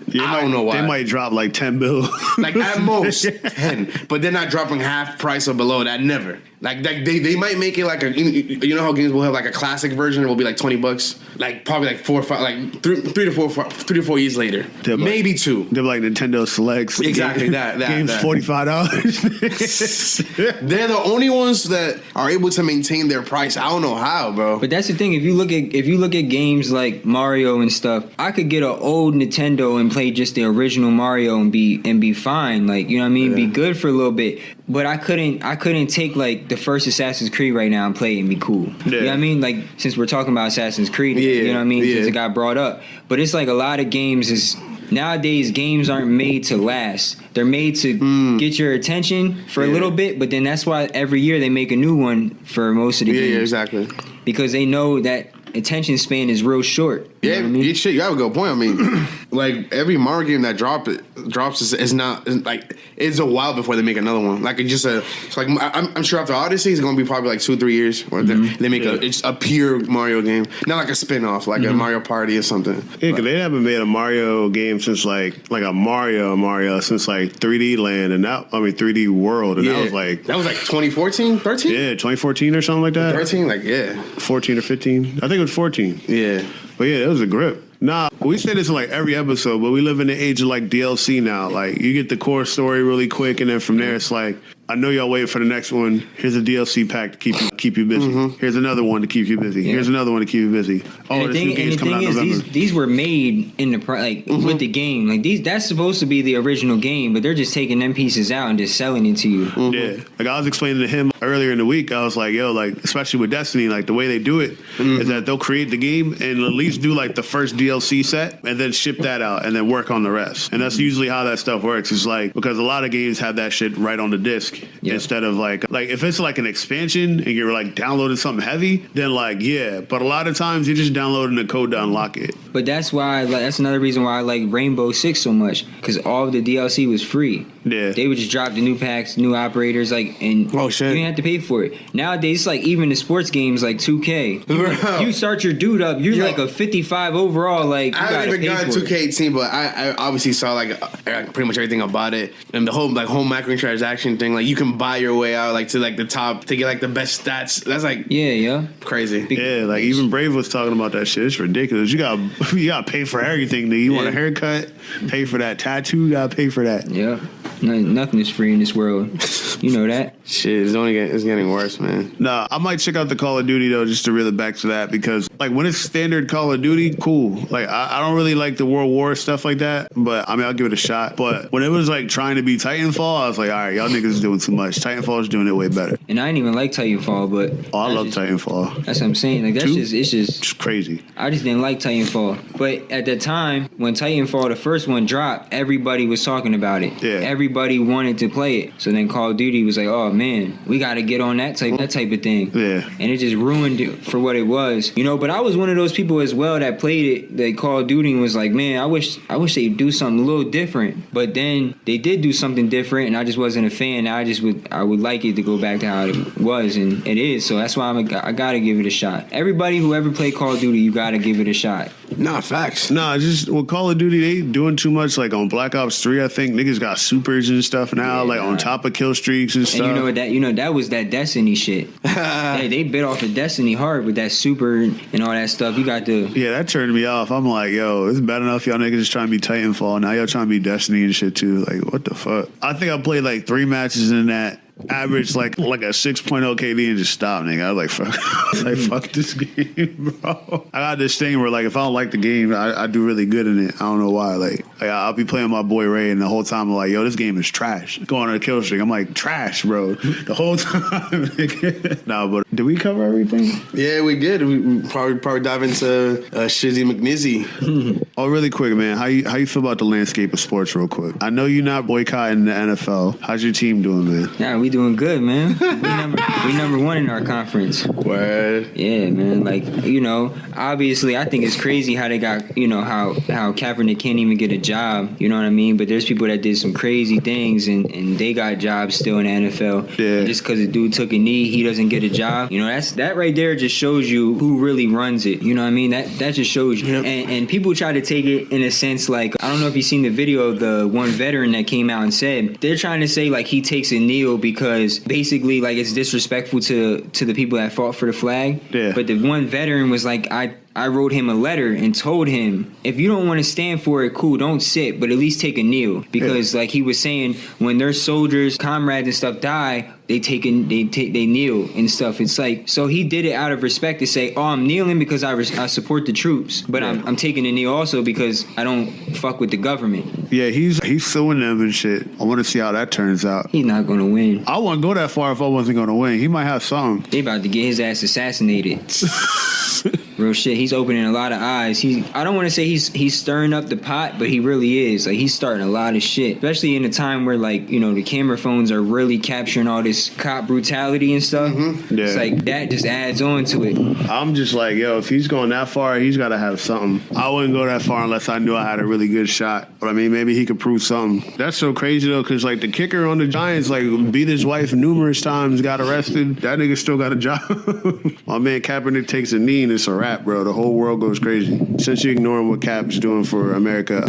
I don't know why.
They might drop like 10 bill.
Like at most 10, but they're not dropping half price or below that. Never. Like they might make it like a, you know how games will have like a classic version, it will be like $20, like probably like 4 or 5, like 3 to 4 years later, maybe 2.
They're like Nintendo Selects.
Exactly that
game's $45.
They're the only ones that are able to maintain their price. I don't know how, bro.
But that's the thing. If you look at games like Mario and stuff, I could get an old Nintendo and play just the original Mario and be fine. Like, you know what I mean? Be good for a little bit. But I couldn't take like the first Assassin's Creed right now and play it and be cool. You know what I mean? Like, since we're talking about Assassin's Creed, you know what I mean? Since it got brought up. But it's like a lot of games nowadays games aren't made to last. They're made to get your attention for a little bit, but then that's why every year they make a new one for most of the games.
Yeah, exactly.
Because they know that attention span is real short. You know what I mean?
You have a good point. I mean, like every Mario game that drops is not like it's a while before they make another one. Like it's like I'm sure after Odyssey it's gonna be probably like 2-3 years where they make it's a pure Mario game, not like a spin-off like a Mario Party or something.
Yeah, because they haven't made a Mario game since like a Mario since like 3D Land 3D World, and that was like
2014, 13.
Yeah, 2014 or something like that.
13, like
14 or 15. I think it was 14.
Yeah.
But yeah, it was a grip. Nah, we say this in like every episode, but we live in the age of like DLC now. Like you get the core story really quick, and then from there it's like, I know y'all waiting for the next one. Here's a DLC pack to keep you busy. Here's another one to keep you busy. Here's another one to keep you busy. Oh, this new game's coming out in November.
These were made in the with the game. Like that's supposed to be the original game, but they're just taking them pieces out and just selling it to you.
Yeah, like I was explaining to him earlier in the week. I was like, yo, like especially with Destiny, like the way they do it is that they'll create the game and at least do like the first DLC set and then ship that out and then work on the rest. And that's usually how that stuff works. It's like because a lot of games have that shit right on the disc. Instead of like if it's like an expansion and you're like downloading something heavy, then like but a lot of times you're just downloading the code to unlock it.
But that's why that's another reason why I like Rainbow Six so much, because all of the DLC was free.
Yeah,
they would just drop the new packs, new operators, like, and you didn't have to pay for it. Nowadays, like even the sports games like 2K, you start your dude up, you're like a 55 overall. Like
I haven't even gotten 2K18, but I obviously saw like pretty much everything about it, and the whole like microtransaction thing. Like you can buy your way out like to like the top to get like the best stats. That's like crazy.
Yeah, like even Brave was talking about that shit. It's ridiculous. You gotta pay for everything. You want a haircut, pay for that tattoo. You gotta pay for that.
Yeah. Nothing is free in this world. You know that.
Shit, it's getting worse, man.
Nah, I might check out the Call of Duty though, just to reel it back to that, because like when it's standard Call of Duty, cool. Like I don't really like the World War stuff like that, but I mean I'll give it a shot. But when it was like trying to be Titanfall, I was like, all right, y'all niggas is doing too much. Titanfall is doing it way better.
And I didn't even like Titanfall, but
I love Titanfall.
That's what I'm saying. Like it's just
crazy.
I just didn't like Titanfall. But at the time when Titanfall, the first one dropped, everybody was talking about it.
Yeah.
Everybody wanted to play it. So then Call of Duty was like, oh man, we got to get on that type of thing.
Yeah.
And it just ruined it for what it was, you know. But I was one of those people as well that played it, that Call of Duty, and was like, man, I wish they'd do something a little different. But then they did do something different, and I just wasn't a fan. I would like it to go back to how it was, and it is. So that's why I gotta give it a shot. Everybody who ever played Call of Duty, you gotta give it a shot.
Nah, facts.
Nah, just with Call of Duty, they doing too much. Like on Black Ops 3, I think niggas got supers and stuff now, like on top of kill streaks and stuff.
And that was that Destiny shit. they bit off of Destiny hard with that super and all that stuff. You got to
that turned me off. I'm like, yo, it's bad enough y'all niggas just trying to be Titanfall. Now y'all trying to be Destiny and shit too. Like, what the fuck? I think I played like 3 matches in that. Average like a 6.0 KD and just stop, nigga. I was like, fuck, fuck this game, bro. I got this thing where like if I don't like the game, I do really good in it. I don't know why. Like I'll be playing my boy Ray, and the whole time I'm like, yo, this game is trash. Going on a kill streak, I'm like, trash, bro. The whole time. Nah, but did we cover everything?
Yeah, we did. We probably dive into Shizzy McNizzy.
Oh, really quick, man. How you feel about the landscape of sports, real quick? I know you're not boycotting the NFL. How's your team doing, man?
Yeah, we doing good, man. We number one in our conference.
Word.
Yeah, man. Like, obviously I think it's crazy how they got, how Kaepernick can't even get a job, you know what I mean? But there's people that did some crazy things and they got jobs still in the NFL. Yeah. And just because a dude took a knee, he doesn't get a job. That right there just shows you who really runs it. You know what I mean? That just shows you. Yep. And people try to take it in a sense like, I don't know if you've seen the video of the one veteran that came out and said, they're trying to say like he takes a kneel because basically like it's disrespectful to the people that fought for the flag. Yeah. But the one veteran was like, I wrote him a letter and told him, if you don't want to stand for it, cool, don't sit, but at least take a kneel. Because like he was saying, when their soldiers, comrades and stuff die, they kneel and stuff. It's like, so he did it out of respect to say, oh, I'm kneeling because I support the troops, but I'm taking a knee also because I don't fuck with the government.
Yeah, he's suing them and shit. I want to see how that turns out.
He's not going to win.
I wouldn't go that far if I wasn't going to win. He might have something.
They about to get his ass assassinated. Real shit. He's opening a lot of eyes. I don't want to say he's stirring up the pot, but he really is. Like, he's starting a lot of shit, especially in a time where like, the camera phones are really capturing all this cop brutality and stuff. Mm-hmm. Yeah. It's like that just adds on to it.
I'm just like, yo, if he's going that far, he's got to have something. I wouldn't go that far unless I knew I had a really good shot. But I mean, maybe he could prove something. That's so crazy though, because like the kicker on the Giants, like beat his wife numerous times, got arrested. That nigga still got a job. My man Kaepernick takes a knee and it's a wrap, bro. The whole world goes crazy. Since you ignoring what Cap's doing for America.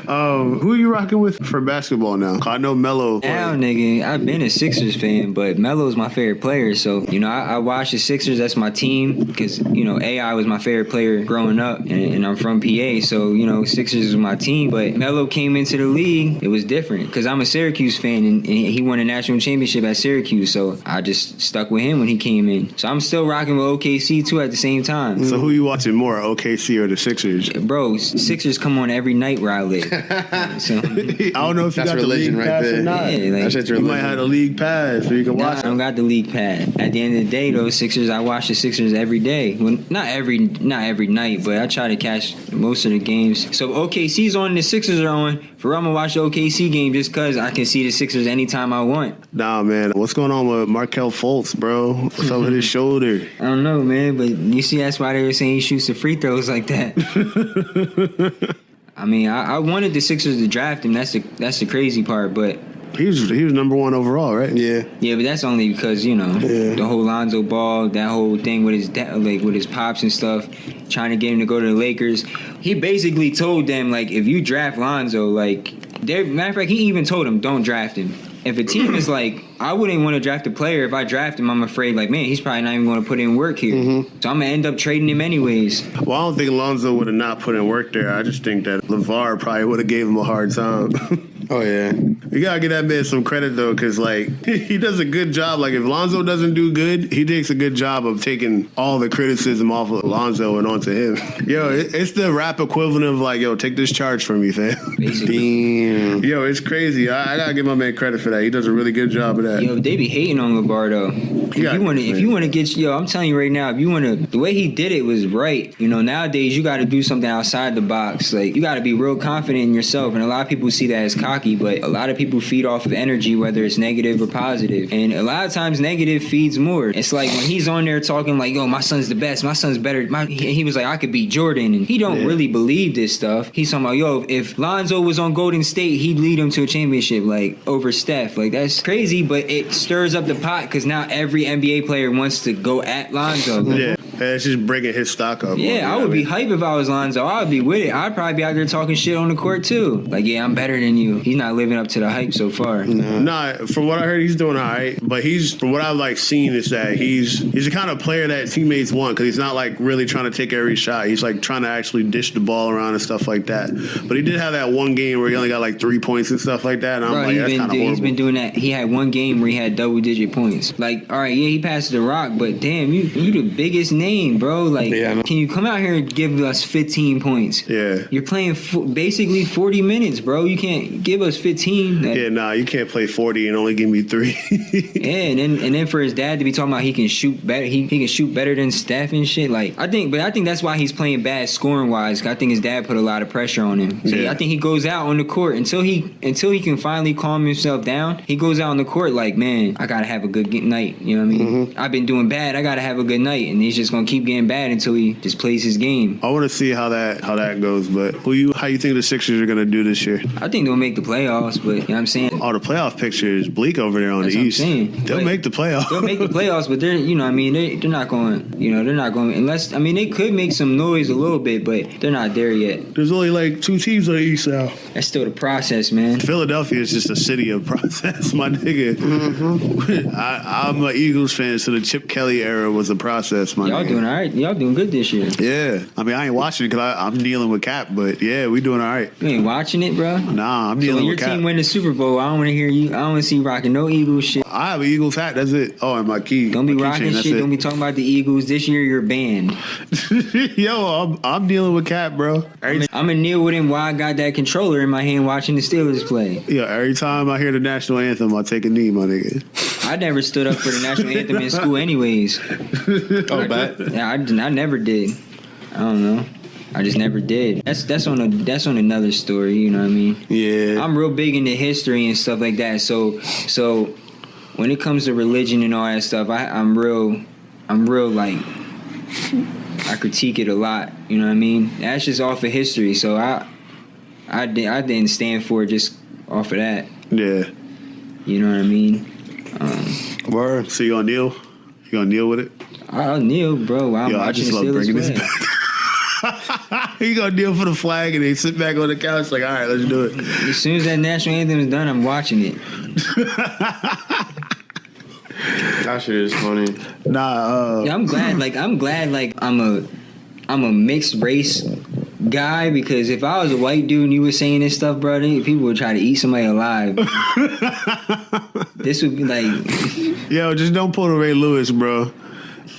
Who are you rocking with for basketball now? I know Melo.
Now, nigga, I've been a Sixers fan, but Melo's my favorite player. So, I watch the Sixers. That's my team because, AI was my favorite player growing up, and I'm from PA. So, Sixers is my team. But Melo came into the league. It was different because I'm a Syracuse fan, and he won a national championship at Syracuse. So I just stuck with him when he came in. So I'm still rocking with OKC, too, at the same time.
So who you watching more, OKC or the Sixers?
Bro, Sixers come on every night where I live. So,
I don't know if you got the league
right
pass
there.
or not.
Yeah, like,
you might have the league pass so you can watch.
I don't got the league pass. At the end of the day, those Sixers, I watch the Sixers every day. Well, not every night, but I try to catch most of the games. So OKC's on, the Sixers are on. For real, I'm gonna watch the OKC game just because I can see the Sixers anytime I want.
Nah, man. What's going on with Markelle Fultz, bro? What's up with his shoulder?
I don't know, man, but you see that's why they were saying he shoots the free throws like that. I mean, I wanted the Sixers to draft him. That's the crazy part, but
he was number one overall, right?
Yeah.
Yeah, but that's only because the whole Lonzo Ball, that whole thing with his with his pops and stuff, trying to get him to go to the Lakers. He basically told them like, if you draft Lonzo, like, matter of fact, he even told him don't draft him. If a team is like, I wouldn't want to draft a player. If I draft him, I'm afraid, like, man, he's probably not even going to put in work here. Mm-hmm. So I'm going to end up trading him anyways.
Well, I don't think Lonzo would have not put in work there. I just think that LeVar probably would have gave him a hard time.
Oh, yeah.
You got to give that man some credit, though, because, like, he does a good job. Like, if Lonzo doesn't do good, he takes a good job of taking all the criticism off of Lonzo and onto him. Yo, it's the rap equivalent of, like, yo, take this charge from me, fam.
Basically.
Yo, it's crazy. I got to give my man credit for that. He does a really good job of that.
Yo, they be hating on LeVar, though. If you want to get, I'm telling you right now, if you want to, the way he did it was right. Nowadays, you got to do something outside the box. Like, you got to be real confident in yourself. And a lot of people see that as cocky, but a lot of people feed off of energy, whether it's negative or positive. And a lot of times, negative feeds more. It's like when he's on there talking like, yo, my son's the best. My son's better. He was like, I could beat Jordan. And he don't really believe this stuff. He's talking about, yo, if Lonzo was on Golden State, he'd lead him to a championship, like, over Steph. Like, that's crazy, but it stirs up the pot because now every NBA player wants to go at Lonzo.
Yeah. It's just bringing his stock up.
Yeah, I would be hype if I was Lonzo. I would be with it. I'd probably be out there talking shit on the court too. Like, yeah, I'm better than you. He's not living up to the hype so far.
Nah, from what I heard, he's doing all right. But from what I've like seen is that he's the kind of player that teammates want because he's not like really trying to take every shot. He's like trying to actually dish the ball around and stuff like that. But he did have that one game where he only got like 3 points and stuff like that. And I'm like, that's kind of horrible.
He's been doing that. He had one game where he had double-digit points. Like, all right, yeah, he passed the rock, but damn, you the biggest name, bro. Like, can you come out here and give us 15 points?
Yeah.
You're playing basically 40 minutes, bro. You can't give us 15.
You can't play 40 and only give me 3.
Yeah, and then for his dad to be talking about he can shoot better, he can shoot better than Steph and shit. Like, I think that's why he's playing bad scoring wise. I think his dad put a lot of pressure on him. So I think he goes out on the court until he can finally calm himself down. He goes out on the court like, man, I gotta have a good night. You know what I mean? Mm-hmm. I've been doing bad. I gotta have a good night, and he's just gonna keep getting bad until he just plays his game.
I want to see how that goes. But how you think the Sixers are gonna do this year?
I think they'll make the playoffs, but you know what I'm saying?
Oh, the playoff picture is bleak over there on the East. They'll make the playoffs.
They'll make the playoffs, but they're not going unless they could make some noise a little bit, but they're not there yet.
There's only like 2 teams on the East now.
That's still the process, man.
Philadelphia is just a city of process, my nigga. Mm-hmm. I'm an Eagles fan, so the Chip Kelly era was a process, my
Y'all
nigga.
doing all right. Y'all doing good this year.
Yeah. I mean, I ain't watching it because I'm dealing with Cap, but yeah, we doing all right.
You ain't watching it, bro?
Nah, I'm dealing with Cap.
When your team win the Super Bowl, I don't want to hear you. I don't want to see you rocking no Eagles shit.
I have an Eagles hat. That's it. Oh, and my key.
Don't be rocking shit. Don't be talking about the Eagles. This year, you're banned.
Yo, I'm dealing with Cap, bro.
I'm gonna kneel with him while I got that controller in my hand watching the Steelers play.
Yeah, every time I hear the national anthem, I take a knee, my nigga.
I never stood up for the national anthem in school anyways.
Oh, bad?
Yeah, I never did. I don't know. I just never did. That's on another story, you know what I mean?
Yeah.
I'm real big into history and stuff like that. So when it comes to religion and all that stuff, I'm real like I critique it a lot, you know what I mean? That's just off of history. So I didn't stand for it just off of that.
Yeah. You
know what I mean?
Word. So you gonna kneel? You gonna kneel with it?
I'll kneel, bro. While I'm watching the Steelers play.
You gonna kneel for the flag and they sit back on the couch like, all right, let's do it.
As soon as that national anthem is done, I'm watching it.
That shit is funny.
Nah.
I'm glad I'm a mixed race guy, because if I was a white dude and you were saying this stuff, bro, people would try to eat somebody alive. This would be like,
yo, just don't pull the Ray Lewis, bro.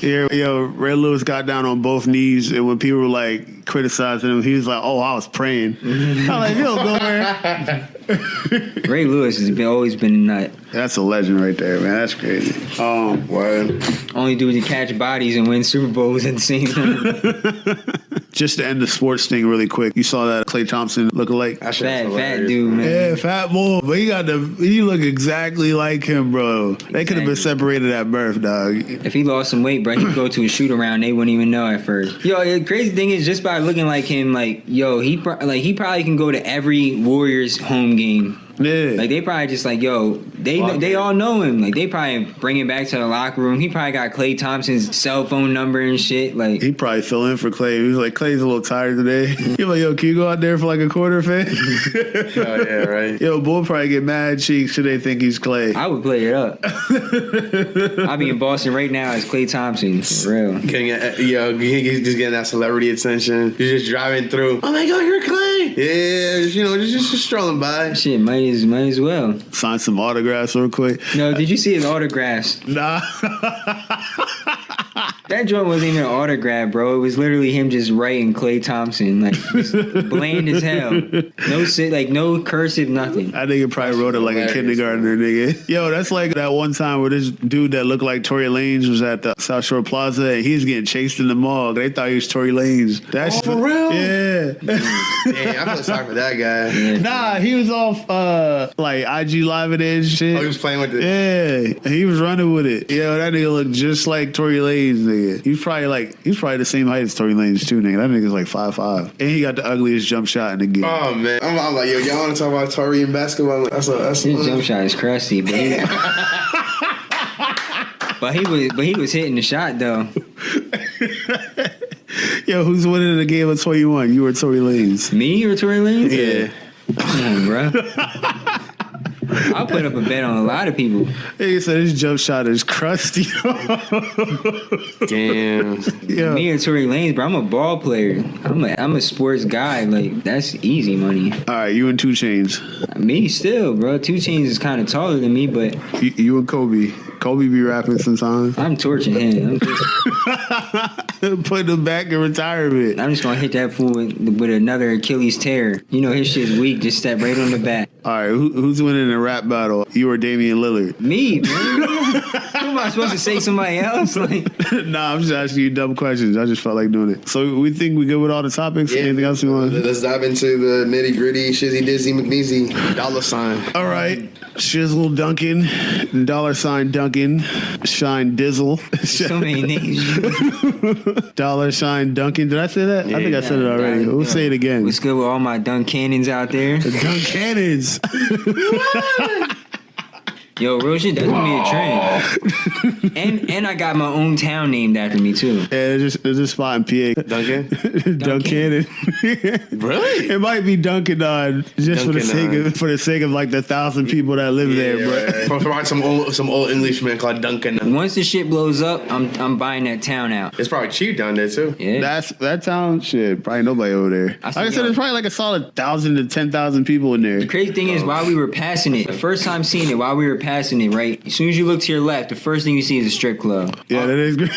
Yeah, yo, Ray Lewis got down on both knees, and when people were like criticizing him, he was like, "Oh, I was praying." I'm like, "Yo, go man."
Ray Lewis has always been a nut.
That's a legend right there, man. That's crazy.
Word.
Only dude to catch bodies and win Super Bowls at the same time.
Just to end the sports thing really quick, you saw that Klay Thompson lookalike?
Fat dude, man.
Yeah, fat boy. But he look exactly like him, bro. They could have been separated at birth, dog.
If he lost some weight, bro, he'd go to a shoot around. They wouldn't even know at first. Yo, the crazy thing is, just by looking like him, like, yo, he probably can go to every Warriors home game.
Yeah.
Like, they probably just like, yo, they all know him. Like, they probably bring him back to the locker room. He probably got Klay Thompson's cell phone number and shit. Like,
he probably fill in for Klay. He was like, Klay's a little tired today. He like, yo, can you go out there for like a quarter, fan?
Oh, yeah, right.
Yo, Bull probably get mad cheeks should they think he's Klay.
I would play it up. I'll be in Boston right now as Klay Thompson. For real.
He's just getting that celebrity attention. You're just driving through. Oh my God, you're Klay. Yeah, just strolling by.
Shit, might as well.
Sign some autographs real quick.
No, did you see his autographs?
Nah.
That joint wasn't even an autograph, bro. It was literally him just writing Klay Thompson, like, just bland as hell. No cursive, nothing.
I think he probably wrote it like a kindergartner, nigga. Yo, that's like that one time where this dude that looked like Tory Lanez was at the South Shore Plaza and he was getting chased in the mall. They thought he was Tory Lanez. That's
for real?
Yeah.
Damn, I feel sorry for that guy.
Yeah. Nah, he was off like IG Live and shit.
Oh, he was playing with it.
Yeah, he was running with it. Yo, that nigga looked just like Tory Lanez, nigga. He's probably the same height as Tory Lanez too, nigga. That nigga's like 5'5", and he got the ugliest jump shot in the game.
Oh man, I'm like, yo, y'all want to talk about Tory in basketball? That's
his jump shot is crusty, but he was hitting the shot though.
Yo, who's winning the game of 21? You or Tory Lanez?
Me or Tory Lanez?
Yeah.
Come on, bro. I'll put up a bet on a lot of people.
He said his jump shot is crusty.
Damn.
Yeah.
Me or Tory Lanez, bro. I'm a ball player. I'm a sports guy. Like, that's easy money.
All right, you and 2 Chainz.
Me still, bro. 2 Chainz is kind of taller than me, but
You and Kobe. Kobe be rapping sometimes.
I'm torching him.
Putting him back in retirement.
I'm just gonna hit that fool with another Achilles tear. You know his shit's weak. Just step right on the back.
All right, who's winning the rap battle? You or Damian Lillard?
Me, man. Who am I supposed to say? Somebody else? Like,
Nah, I'm just asking you dumb questions. I just felt like doing it. So we think we good with all the topics?
Yeah.
Anything else you want?
Let's dive into the nitty gritty, shizzy dizzy McNeezy $.
All right. Shizzle Duncan, $ Duncan, Shine Dizzle.
so many names.
$ Duncan. Did I say that? I think I said it already. We'll say it again.
What's good with all my Duncannons out there?
Duncannons.
Yo, real shit, that's gonna be a trend. And I got my own town named after me too.
Yeah, there's a spot in PA.
Duncan?
Duncannon.
Really?
It might be Duncan just
Duncan,
for the sake of like the 1,000 people that live there, bro.
Probably some old Englishman called Duncan.
Once the shit blows up, I'm buying that town out.
It's probably cheap down there too.
Yeah.
That town, shit, probably nobody over there. Like I said, there's probably like a solid 1,000 to 10,000 people in there.
The crazy thing is, while we were passing it, the first time seeing it, while we were passing it, right? As soon as you look to your left, the first thing you see is a strip club.
Yeah, that is good.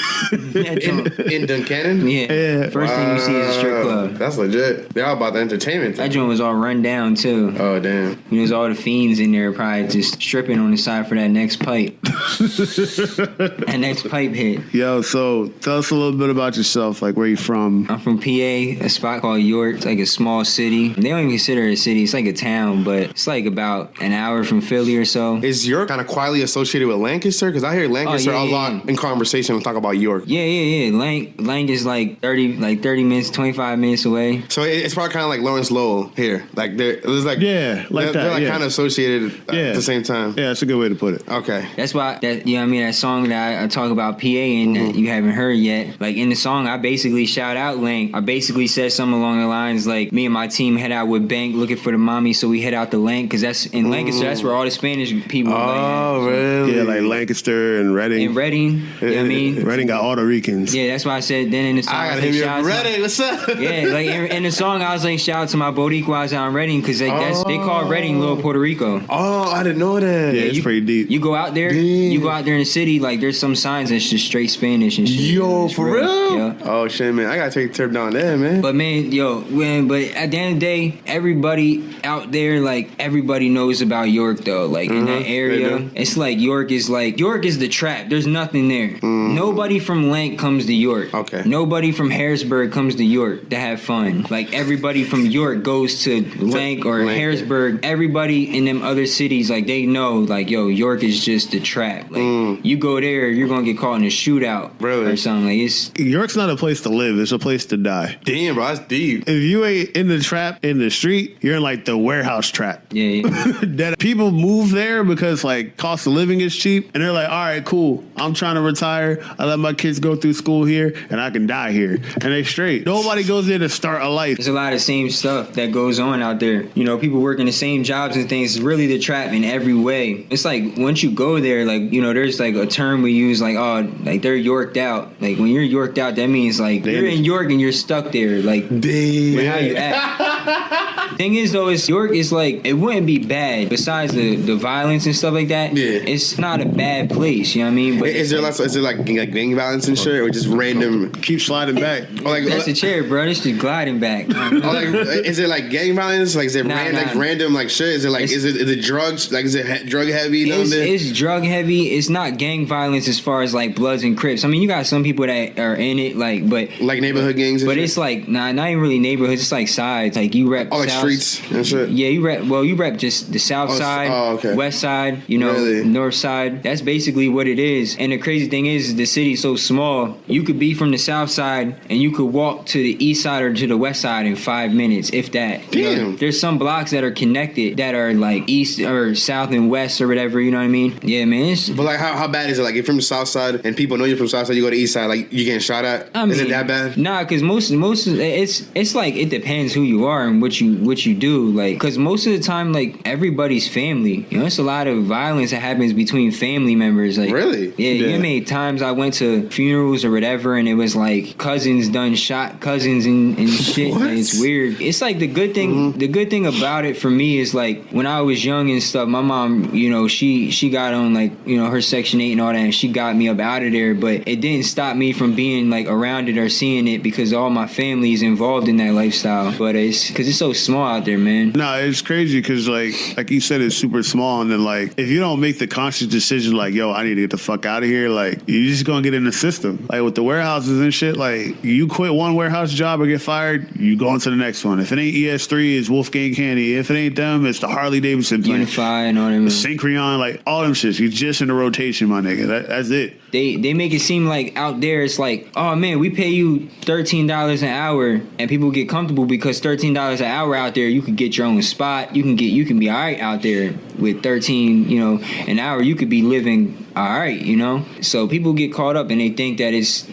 In Duncannon?
Yeah. First thing you see is a strip club.
That's legit. They're all about the entertainment
That
thing.
joint was all run down too.
Oh, damn.
There's all the fiends in there probably just stripping on the side for that next pipe. That next pipe hit.
Yo, so tell us a little bit about yourself, like where you from.
I'm from PA, a spot called York. It's like a small city. They don't even consider it a city. It's like a town, but it's like about an hour from Philly or so.
Is York kind of quietly associated with Lancaster? Because I hear Lancaster a lot in conversation when we talk about York.
Yeah. Lang is like 30 minutes, 25 minutes away.
So it's probably kind of like Lawrence Lowell here. Like there's like
Yeah, like
they're
that,
like
yeah.
kind of associated at the same time.
Yeah, that's a good way to put it.
Okay.
That's why that song that I talk about PA and that you haven't heard yet. Like in the song, I basically shout out Lang. I basically said something along the lines like, me and my team head out with Bank looking for the mommy, so we head out to Lang because that's in Lancaster. That's where all the Spanish people.
Oh, really?
Yeah, like Lancaster and Reading.
In Reading, you know what I mean?
Reading got all the Ricans.
Yeah, that's why I said then in the song.
I gotta
was
hit you
like,
up.
shout out to
Ready? What's up?
Yeah, like in the song, I was like, shout out to my Boricuas out in Reading because like, they call Reading Little Puerto Rico.
Oh, I didn't know that.
Yeah, it's pretty deep.
You go out there, in the city, like there's some signs that's just straight Spanish and shit.
Yo,
It's
for real?
Yeah.
Oh shit, man! I gotta take a trip down there, man.
But man, but at the end of the day, everybody out there, like everybody knows about York though. Like in that area, it's like York is the trap. There's nothing there. Nobody from Lanc comes to York.
Okay.
Nobody from Harrisburg comes to York to have fun. Like everybody from York goes to Lanc or Harrisburg. Everybody in them other cities, like they know, like York is just the trap. Like you go there, you're gonna get caught in a shootout,
Really?
or something. Like it's
York's not a place to live. It's a place to die.
Damn, bro, that's deep.
If you ain't in the trap in the street, you're in like the warehouse trap.
yeah.
That people move there because like cost of living is cheap, and they're like, all right, cool. I'm trying to retire. I let my kids go through school here, and I can die here, and they straight. Nobody goes there to start a life.
There's a lot of same stuff that goes on out there. You know, people working the same jobs and things. It's really the trap in every way. It's like once you go there, like there's like a term we use, like like they're Yorked out. Like when you're Yorked out, that means like you're in York and you're stuck there. Like with how you act. Thing is though, York is like it wouldn't be bad besides the violence and stuff like that.
Yeah.
It's not a bad place. You know what I mean? But
Is there like gang violence and shit, or just random?
Keep sliding back.
Or like,
that's the chair, bro. It's just gliding back.
or like, is it like gang violence? Like, is it random like shit? Is it like is it drugs? Like, is it drug heavy down there?
It's drug heavy. It's not gang violence as far as like Bloods and Crips. I mean, you got some people that are in it, like, but
like neighborhood gangs. And
but
shit?
it's like not even really neighborhoods. It's like sides. Like you rep
like
South
streets and shit.
Yeah, you rep just the south side,
okay.
west side, you know,
Really?
north side. That's basically what it is. And the crazy thing is the city's so small. You could be from the south side and you could walk to the east side or to the west side in 5 minutes, if that.
Damn.
You know, there's some blocks that are connected that are like east or south and west or whatever. You know what I mean? Yeah, man.
But like, how bad is it? Like, if you're from the south side and people know you're from the south side, you go to the east side, like you getting shot at. Is it that bad?
Nah, because most it's like it depends who you are and what you do. Like, because most of the time, like everybody's family. You know, it's a lot of violence that happens between family members. Like,
really?
Yeah. You know how many times I went to funerals or whatever, and it was like cousins done shot cousins and shit.
What?
And it's weird. It's like the good thing. Mm-hmm. The good thing about it for me is like when I was young and stuff. My mom, you know, she got on like, you know, her Section 8 and all that, and she got me up out of there. But it didn't stop me from being like around it or seeing it because all my family is involved in that lifestyle. But it's because it's so small out there, man.
No, it's crazy because like you said, it's super small, and then like if you don't make the conscious decision, like yo, I need to get the fuck out of here, like you're just gonna get in the system. Like with the warehouses and shit, like you quit one warehouse job or get fired, you go on to the next one. If it ain't ES3, it's Wolfgang Candy. If it ain't them, it's the Harley Davidson plant.
Unify and all them.
The Synchron, like all them shits. You just in the rotation, my nigga. That's it.
They make it seem like out there it's like, oh man, we pay you $13 an hour, and people get comfortable because $13 an hour out there, you could get your own spot. You can be all right out there with 13, you know, an hour. You could be living all right, you know. So people get caught up and they think that it's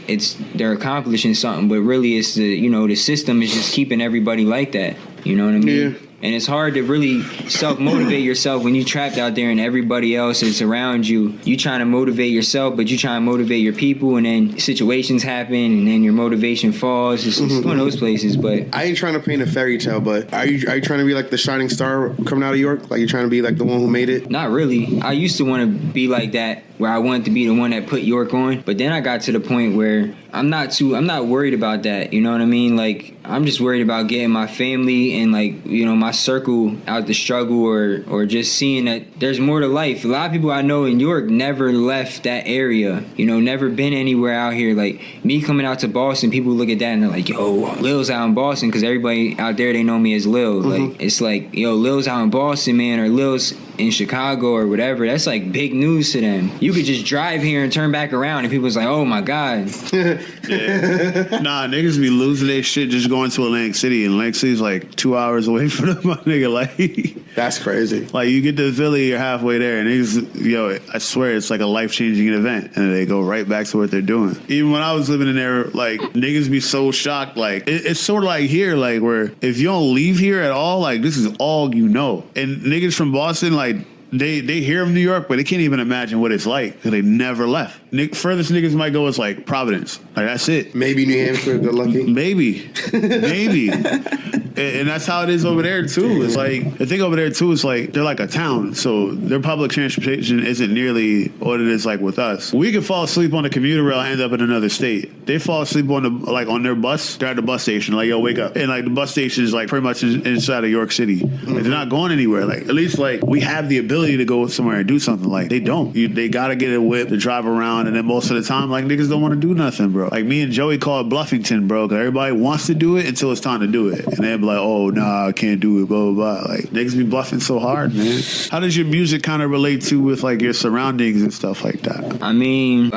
they're accomplishing something, but really it's the system is just keeping everybody like that. You know what I mean? Yeah. And it's hard to really self-motivate yourself when you're trapped out there and everybody else is around you. You trying to motivate yourself, but you trying to motivate your people, and then situations happen, and then your motivation falls. It's one of those places. But
I ain't trying to paint a fairy tale, but are you trying to be like the shining star coming out of York? Like, you trying to be like the one who made it?
Not really. I used to want to be like that, where I wanted to be the one that put York on. But then I got to the point where I'm not worried about that. You know what I mean? Like, I'm just worried about getting my family and, like, you know, my circle out the struggle, or just seeing that there's more to life. A lot of people I know in York never left that area, you know, never been anywhere out here. Like, me coming out to Boston, people look at that and they're like, yo, Lil's out in Boston, because everybody out there, they know me as Lil. Like, it's like, yo, Lil's out in Boston, man, or Lil's in Chicago or whatever. That's like big news to them. You could just drive here and turn back around and people's like, oh my God.
Yeah. Nah, niggas be losing their shit just going to Atlantic City, and Atlantic City's like 2 hours away from them, my nigga. Like,
that's crazy.
Like, you get to Philly, you're halfway there, and niggas, yo, I swear it's like a life-changing event, and they go right back to what they're doing. Even when I was living in there, like, niggas be so shocked. Like, it's sort of like here, like, where if you don't leave here at all, like, this is all you know. And niggas from Boston, like, they hear of New York, but they can't even imagine what it's like because they never left. Furthest niggas might go is like Providence. Like, that's it.
Maybe New Hampshire, they're lucky.
Maybe. And that's how it is over there too. It's like, the thing over there too is like, they're like a town, so their public transportation isn't nearly what it is like with us. We could fall asleep on the commuter rail and end up in another state. They fall asleep on their bus. They're at the bus station, like, yo, wake up. And like, the bus station is like pretty much inside of York City. Like, they're not going anywhere. Like, at least like we have the ability to go somewhere and do something. Like, they don't. They gotta get a whip to drive around, and then most of the time, like, niggas don't want to do nothing, bro. Like, me and Joey call it Bluffington, bro, because everybody wants to do it until it's time to do it, and they'll be like, oh, nah, I can't do it, blah, blah, blah. Like, niggas be bluffing so hard, man. How does your music kind of relate to with, like, your surroundings and stuff like that?
I mean,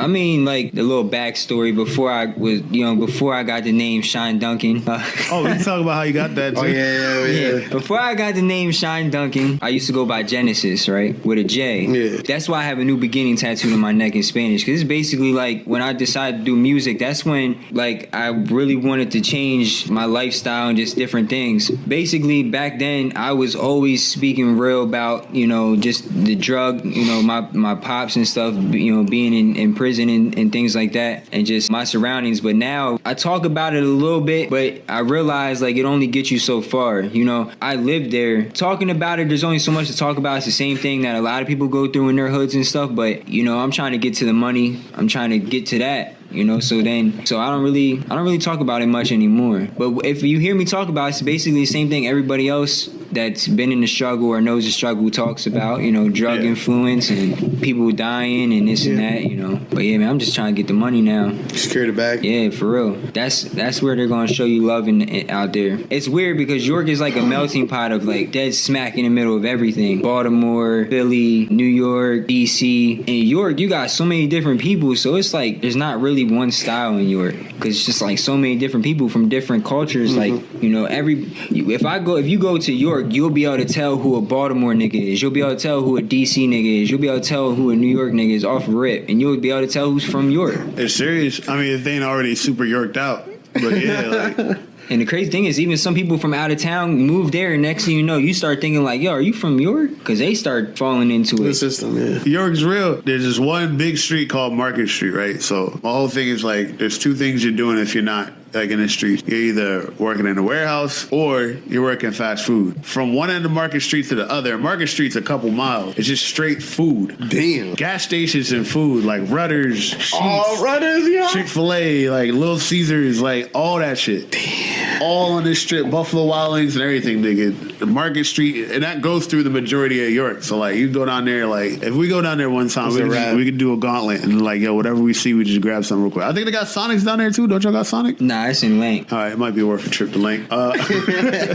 like, the little backstory before I got the name Shine Duncan.
Oh, we can talk about how you got that, too.
Oh, yeah.
Before I got the name Shine Duncan, I used to go by Genesis, right? With a J.
Yeah.
That's why I have a New Beginning tattooed on my neck in Spanish, because it's basically like when I decided to do music, that's when like I really wanted to change my lifestyle and just different things. Basically, back then I was always speaking real about, you know, just the drug, you know, my pops and stuff, you know, being in prison and things like that, and just my surroundings. But now I talk about it a little bit, but I realize like it only gets you so far. You know, I lived there. Talking about it, there's only so much to talk about. It's the same thing that a lot of people go through in their hoods and stuff, but you know, I'm trying to get to the money. I'm trying to get to that. You know, so I don't really talk about it much anymore. But if you hear me talk about it, it's basically the same thing everybody else that's been in the struggle or knows the struggle talks about, drug influence and people dying and this and that, But yeah, man, I'm just trying to get the money now.
Secure the bag.
Yeah, for real. That's where they're gonna show you love out there. It's weird because York is like a melting pot of like dead smack in the middle of everything. Baltimore, Philly, New York, DC. In York, you got so many different people, so it's like there's not really one style in York because it's just like so many different people from different cultures. Like if you go to York, you'll be able to tell who a Baltimore nigga is. You'll be able to tell who a DC nigga is. You'll be able to tell who a New York nigga is off rip, and you'll be able to tell who's from York.
It's serious. I mean, if they ain't already super Yorked out, but yeah, like.
And the crazy thing is, even some people from out of town move there, and next thing you know, you start thinking like, yo, are you from York? Because they start falling into
The
it.
system, yeah.
York's real. There's this one big street called Market Street, right? So my whole thing is like, there's two things you're doing if you're not like in the street. You're either working in a warehouse or you're working fast food. From one end of Market Street to the other, Market Street's a couple miles. It's just straight food.
Damn.
Gas stations and food like Rutter's, Sheetz,
Rudders, yeah.
Chick-fil-A, like Little Caesars, like all that shit. Damn. All on this strip, Buffalo Wild Wings and everything, nigga. The Market Street, and that goes through the majority of York. So like, you go down there, like if we go down there one time, we could do a gauntlet and like, yo, whatever we see, we just grab something real quick. I think they got Sonics down there too. Don't y'all got Sonic?
Nah, it's in Lank.
All right, it might be worth a trip to Link.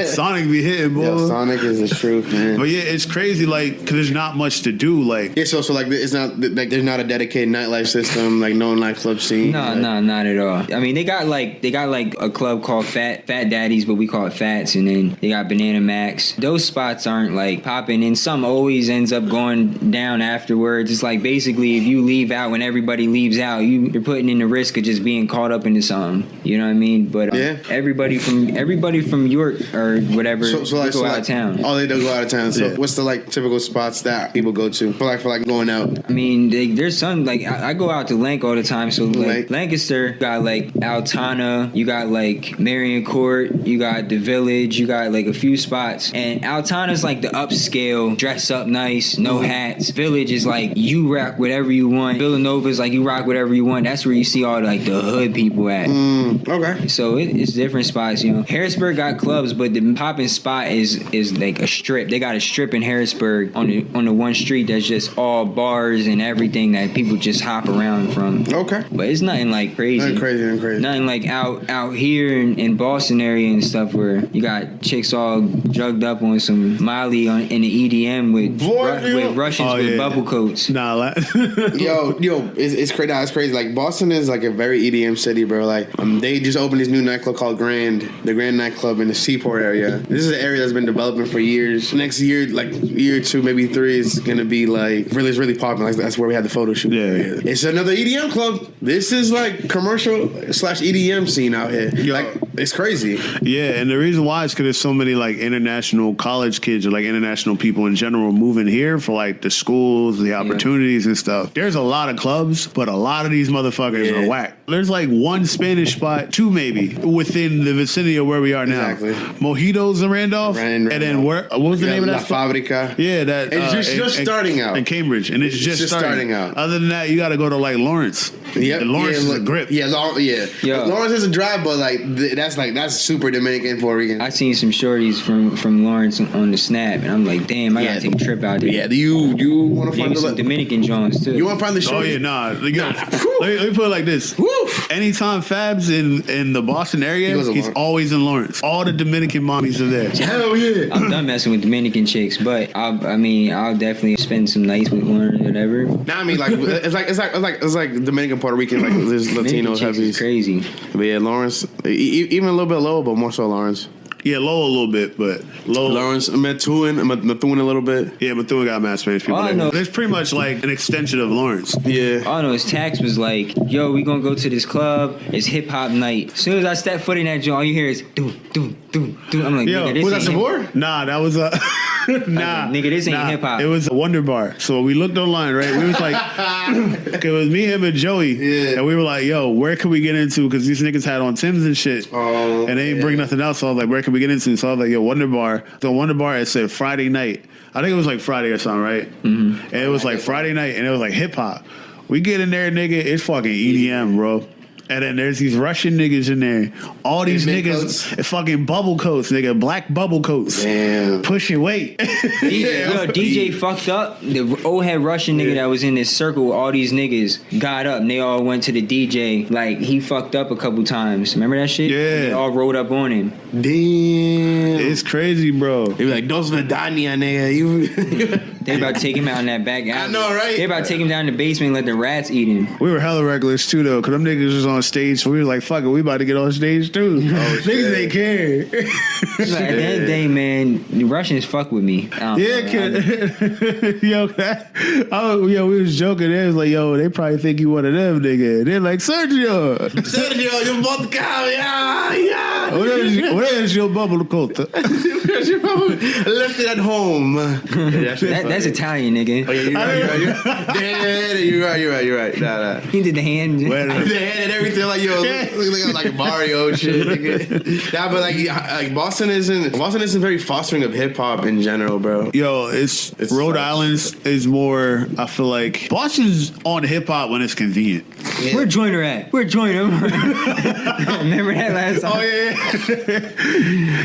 Sonic be hitting, boy.
Yo, Sonic is the truth, man.
But yeah, it's crazy, like, because there's not much to do, like.
Yeah, so like it's not like there's not a dedicated nightlife system, like no nightclub scene.
No, not at all. I mean, they got like a club called Fat Daddies, but we call it Fats, and then they got Banana Max. Those spots aren't like popping, and some always ends up going down afterwards. It's like basically if you leave out when everybody leaves out, you're putting in the risk of just being caught up into something. You know what I mean? But everybody from York or whatever go out of town.
Oh, they do go out of town. So what's the like typical spots that people go to for like going out?
I mean, there's some like I go out to Lank all the time. So like Lancaster got like Altana, you got like Marion Court, you got the Village, you got like a few spots. And Altana's like the upscale, dress up nice, no hats. Village is like you rock whatever you want. Villanova's like you rock whatever you want. That's where you see all like the hood people at.
Okay.
So it's different spots, Harrisburg got clubs, but the popping spot is like a strip. They got a strip in Harrisburg on the one street that's just all bars and everything that people just hop around from.
Okay.
But it's nothing like crazy.
Nothing crazy.
Nothing like out here in Boston area and stuff where you got chicks all drugged up on some Molly in the EDM with Russians with bubble coats.
yo, it's crazy. It's crazy. Like Boston is like a very EDM city, bro. Like they just opened this new nightclub called the Grand nightclub in the Seaport area. This is an area that's been developing for years. Next year, like year 2, maybe 3, is gonna be like really popping. Like that's where we had the photo shoot. Yeah. It's another EDM club. This is like commercial / EDM scene out here. Like it's crazy.
Yeah, and the reason why is because there's so many like international college kids or like international people in general moving here for like the schools, the opportunities and stuff. There's a lot of clubs, but a lot of these motherfuckers are whack. There's like one Spanish spot, 2 maybe, within the vicinity of where we are now.
Exactly.
Mojitos in Randolph. And then what was the name of that?
La Fabrica.
Yeah, that.
It's just starting out.
In Cambridge, and it's just starting
out.
Other than that, you got to go to like Lawrence.
Yep.
Lawrence is a grip.
Lawrence is a drive, but that's super Dominican, Puerto Rican.
I seen some shorties from Lawrence on the Snap, and I'm like, damn, I gotta take a trip out there.
Yeah, do you want to find
some Dominican Jones too?
You want to find the shorty?
Oh yeah, nah. Let me put it like this.
Woo.
Anytime Fab's in the Boston area, he's always in Lawrence. All the Dominican mommies are there.
Hell yeah.
I'm done messing with Dominican chicks, but I'll definitely spend some nights with one or whatever.
Nah, I mean like it's like Dominican, Puerto Rican, like there's Latino heavies.
Crazy.
But yeah, Lawrence, even a little bit low, but more so Lawrence.
Yeah, low a little bit, but low.
Lawrence, Methuen a little bit.
Yeah, Methuen got mad Spanish people there. There's pretty much like an extension of Lawrence.
Yeah.
All I know is Tax was like, yo, we gonna go to this club. It's hip hop night. As soon as I step foot in that joint, all you hear is do. I'm like,
yo,
nigga, this
was that Sabor?
Nah, that was nah,
nigga, this ain't hip hop.
It was a Wonder Bar. So we looked online, right? We was like, it was me, him, and Joey, and we were like, yo, where can we get into? Because these niggas had on Timbs and shit, and they didn't bring nothing else. So I was like, where can we get into? So I was like, yo, Wonder Bar. The Wonder Bar, it said Friday night. I think it was like Friday or something, right? Mm-hmm. And it was like Friday night, and it was like hip hop. We get in there, nigga. It's fucking EDM, bro. And then there's these Russian niggas in there. All these niggas, fucking bubble coats, nigga, black bubble coats.
Damn.
Pushing weight.
DJ fucked up. The old head Russian nigga that was in this circle with all these niggas got up and they all went to the DJ. Like, he fucked up a couple times. Remember that shit?
Yeah.
They all rolled up on him.
Damn.
It's crazy, bro.
They be like, "Dos Vidania, nigga." You.
They about to take him out in that back alley.
I know, right?
They about to take him down in the basement and let the rats eat him.
We were hella reckless too, though, because them niggas was on stage. So we were like, "Fuck it, we about to get on stage too." Niggas ain't care.
Like, at the end of the day, man, the Russians fuck with me.
Yo, we was joking. They was like, "Yo, they probably think you one of them, nigga." They're like, "Sergio,
You bought the cow, yeah.
what is your bubble coat?"
Left it at home.
That's Italian, nigga.
Oh, yeah, you're right. Nah.
He did the hand.
The hand and everything, like, yo, look like Mario shit, nigga. Nah, but like Boston isn't very fostering of hip hop in general, bro.
Yo, it's Rhode Island is more. I feel like Boston's on hip hop when it's convenient.
Yeah. Where Joyner at? Where Joyner? Remember that last time?
Oh yeah.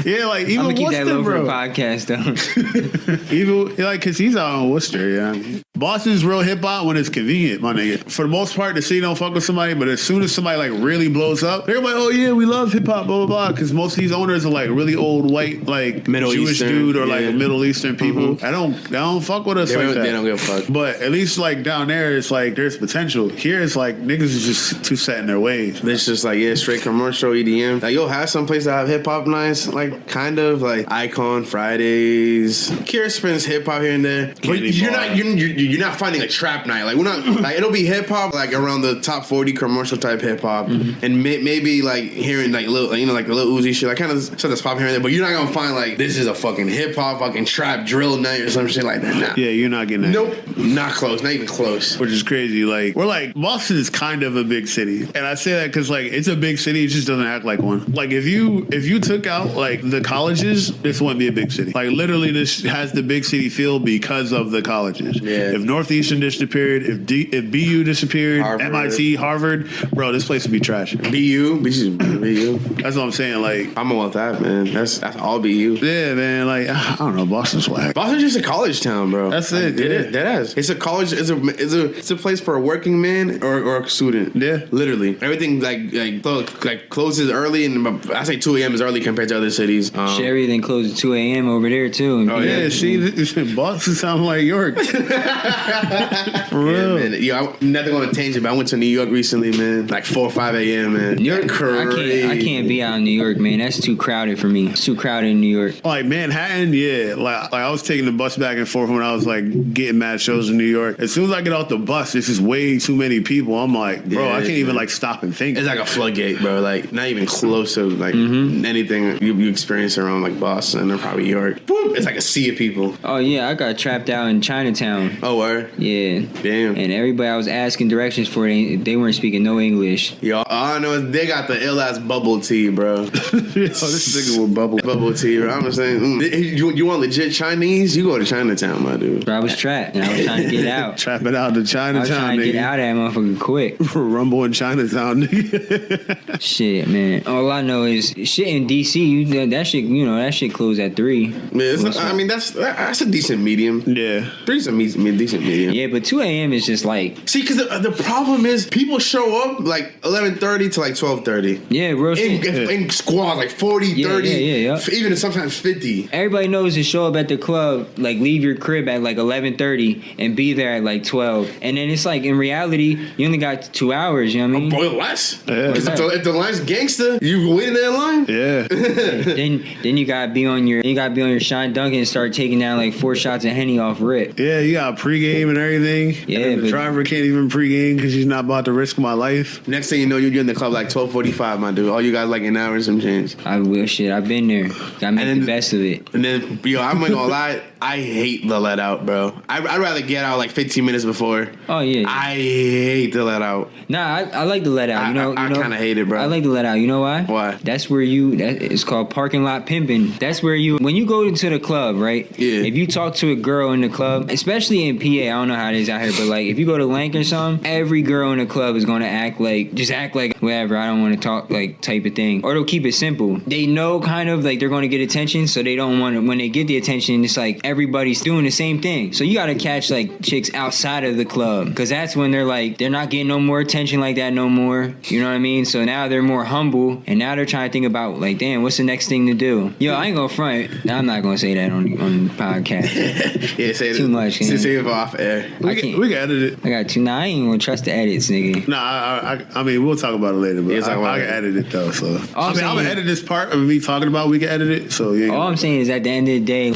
Yeah, like even
I'm gonna keep that
Worcester,
low for
bro.
the podcast though.
Even like, cause he's out in Worcester, yeah. Boston's real hip hop when it's convenient, my nigga. For the most part, the city don't fuck with somebody, but as soon as somebody like really blows up, they're like, "Oh yeah, we love hip hop, blah blah blah." Because most of these owners are like really old white, like
Middle
Jewish
Eastern,
dude or like Middle Eastern people.
Mm-hmm.
They don't fuck with us like that.
They don't give a fuck.
But at least like down there, it's like there's potential. Here, it's like niggas is just too set in their ways.
It's just like, yeah, straight commercial EDM. Like, you'll have some places that have hip hop nights, like kind of like Icon Fridays. Kira spins hip hop here and there, but you're not finding a trap night. Like, we're not like, it'll be hip hop like around the top 40 commercial type hip hop, and maybe like hearing like little, you know, like the Lil Uzi shit, like kind of stuff that's popping here and there. But you're not gonna find like this is a fucking hip hop fucking trap drill night or some shit like that. Nah.
Yeah, you're not getting that.
Nope, not close, not even close.
Which is crazy. Like, we're like, Boston is kind of a big city. And I say that because, like, it's a big city. It just doesn't act like one. Like, if you took out, like, the colleges, this wouldn't be a big city. Like, literally, this has the big city feel because of the colleges.
Yeah.
If Northeastern disappeared, if BU disappeared,
Harvard.
MIT, Harvard, bro, this place would be trash.
BU.
That's what I'm saying. Like,
I'm on that, man. That's all BU.
yeah, man. Like, I don't know. Boston's whack.
Boston's just a college town, bro.
That's it. Yeah.
That is. It's a college. It's a place for a working man or a student.
Yeah.
Literally, everything like closes early, and I say 2 a.m. is early compared to other cities.
Sherry then closed at 2 a.m. over there too.
Oh yeah, see, Boston sounds like York. For real.
Yeah, man. Yo, I'm not going to tangent, but I went to New York recently, man. Like 4 or 5 a.m. man.
New York,
Crazy.
I can't be out in New York, man. That's too crowded for me. It's too crowded in New York.
Like Manhattan, yeah. Like I was taking the bus back and forth when I was like getting mad shows in New York. As soon as I get off the bus, this is way too many people. I'm like, bro,
Yeah,
I can't even like stop and think.
It's like a floodgate, bro. Like, not even close to like anything you experience around like Boston or probably York. Boop, it's like a sea of people.
Oh yeah, I got trapped out in Chinatown.
Oh, where?
Yeah.
Damn.
And everybody I was asking directions for, they weren't speaking no English.
Yo, all I know is they got the ill ass bubble tea, bro.
Yo, this nigga with bubble
tea, bro. I'm just saying, you want legit Chinese? You go to Chinatown, my dude.
Bro, I was trapped and I was trying to get out.
Trapping out to
I was
Chinatown,
trying to
nigga.
get out of that motherfucker quick.
Rumble in Chinatown, nigga.
Shit, man. All I know is shit in DC. That shit closed at 3.
Man, I mean, that's a decent medium.
Yeah.
3's a decent medium.
Yeah, but 2 a.m. is just like.
See, because the problem is people show up like 11:30 to like 12:30.
Yeah, real shit.
In squad, like 40, 30,
yeah.
even sometimes 50.
Everybody knows to show up at the club, like leave your crib at like 11:30 and be there at like 12. And then it's like in reality, you only got 2 hours. You know what I mean?
Boy, less.
Yeah.
If the line's gangster, you waiting there in line.
Yeah.
then you gotta be on your Shine Duncan and start taking down like 4 shots of Henny off rip.
Yeah, you got pregame and everything.
Yeah,
and the driver can't even pregame because he's not about to risk my life.
Next thing you know, you're in the club like 12:45, my dude. All you guys like an hour and some change.
I will shit. I've been there. Gotta make the best of it.
And then, yo, I'm not gonna lie. I hate the let out, bro. I'd rather get out like 15 minutes before.
Oh yeah.
I hate the let out.
Nah, I like the let out.
I kind of hate it, bro.
I like the let out. You know why?
Why?
That's where it's called parking lot pimping. That's where when you go into the club, right?
Yeah.
If you talk to a girl in the club, especially in PA, I don't know how it is out here, but like if you go to Lank or something, every girl in the club is going to act like whatever, I don't want to talk, like type of thing. Or they'll keep it simple. They know kind of like they're going to get attention, so they don't want to, when they get the attention, it's like everybody's doing the same thing. So you got to catch like chicks outside of the club, because that's when they're not getting no more attention like that no more. You know what I mean? So now they're more humble, and now they're trying to think about like, damn, what's the next thing to do? Yo, I ain't gonna front. I'm not gonna say that on the podcast.
Yeah, say
too much.
Say it off air.
We can edit it.
I got two. Nah, I ain't gonna trust the edits, nigga.
Nah, I mean, we'll talk about it later, but I can edit it though. So I'm gonna edit this part of me talking about. We can edit it. So yeah.
All I'm saying is at the end of the day.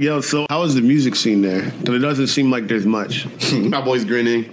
Yo, so how is the music scene there? Because it doesn't seem like there's much.
My boy's grinning.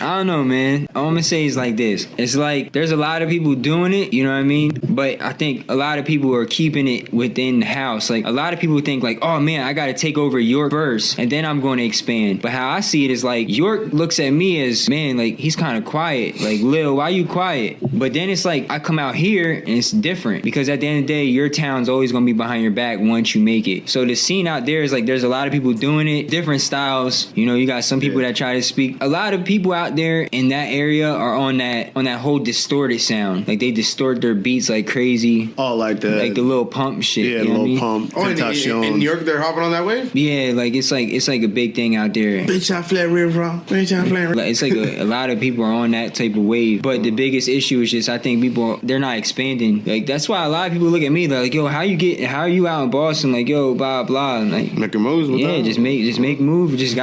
I don't know, man. All I'm gonna say is like this. It's like there's a lot of people doing it, you know what I mean? But I think a lot of people are keeping it within the house. Like a lot of people think like, oh man, I gotta take over York first and then I'm going to expand. But how I see it is like York looks at me as, man, like he's kind of quiet. Like, Lil, why you quiet? But then it's like I come out here and it's different, because at the end of the day, your town's always gonna be behind your back once you make it. So the scene out there is like there's a lot of people doing it, different styles. You know, you got some people that try to speak. A lot of people out there in that area are on that whole distorted sound. Like they distort their beats like crazy.
Oh, like the
little pump shit.
Yeah,
you know
little pump.
Oh, in New York, they're hopping on that wave.
Yeah, like it's like a big thing out there.
Bitch, I flat river. Bitch, I flat river.
It's like a lot of people are on that type of wave. But the biggest issue is just I think people, they're not expanding. Like that's why a lot of people look at me like, yo, how are you out in Boston? Like, yo, blah blah. And like,
making moves with that.
just make moves. You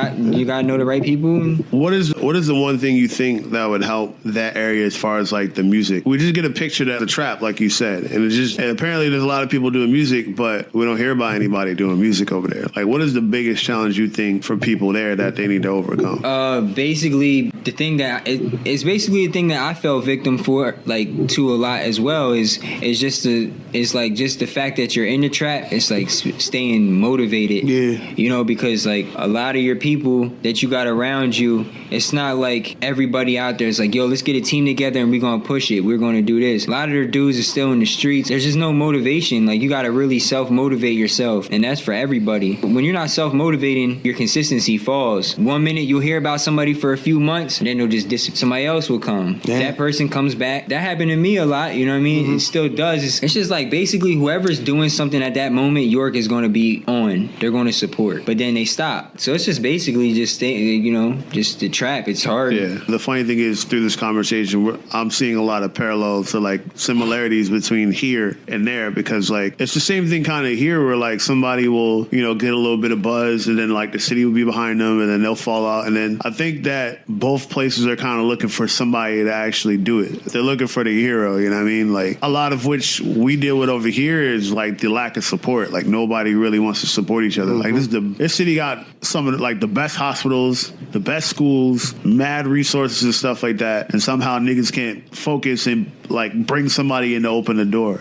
gotta know the right people.
What is the one thing you think that would help that area as far as like the music? We just get a picture that the trap, like you said, and apparently there's a lot of people doing music, but we don't hear about anybody doing music over there. Like, what is the biggest challenge you think for people there that they need to overcome?
Basically the thing that it's basically the thing that I fell victim for, like to a lot as well, is just the fact that you're in the trap. It's like staying motivated.
Yeah.
You know, because like a lot of your people that you got around you, it's not like everybody out there is like, yo, let's get a team together and we're gonna push it. We're gonna do this. A lot of their dudes are still in the streets. There's just no motivation. Like you gotta really self-motivate yourself, and that's for everybody. But when you're not self-motivating, your consistency falls. 1 minute you'll hear about somebody for a few months, and then they'll just somebody else will come. Yeah. That person comes back. That happened to me a lot, you know what I mean? Mm-hmm. It still does. It's just like basically whoever's doing something at that moment, York is gonna be on. They're gonna support. But then they stop. So it's just basically just just the trap. It's hard.
Yeah. The funny thing is, through this conversation, I'm seeing a lot of parallels to like similarities between here and there, because like it's the same thing kind of here where like somebody will, get a little bit of buzz and then like the city will be behind them and then they'll fall out. And then I think that both places are kind of looking for somebody to actually do it. They're looking for the hero, you know what I mean? Like a lot of which we deal with over here is like the lack of support. Like nobody really wants to support each other. Like this city got some of like the best hospitals, the best schools, mad resources and stuff like that, and somehow niggas can't focus and like bring somebody in to open the door.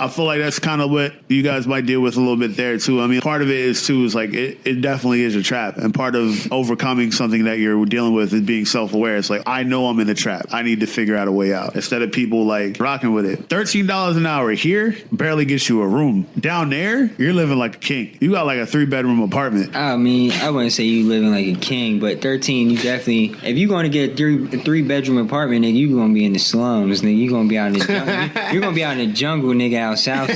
I feel like that's kind of what you guys might deal with a little bit there too. I mean, part of it is too is like it definitely is a trap, and part of overcoming something that you're dealing with is being self-aware. It's like, I know I'm in the trap. I need to figure out a way out, instead of people like rocking with it. $13 an hour here barely gets you a room. Down there, you're living like a king. You got like a 3-bedroom apartment.
I mean, I wouldn't say you living like a king, but 13, you definitely, if you're going to get a 3-bedroom apartment, nigga, you going to be in the slums, nigga. You gonna be out in the jungle. You're gonna be out in the jungle, nigga, out south.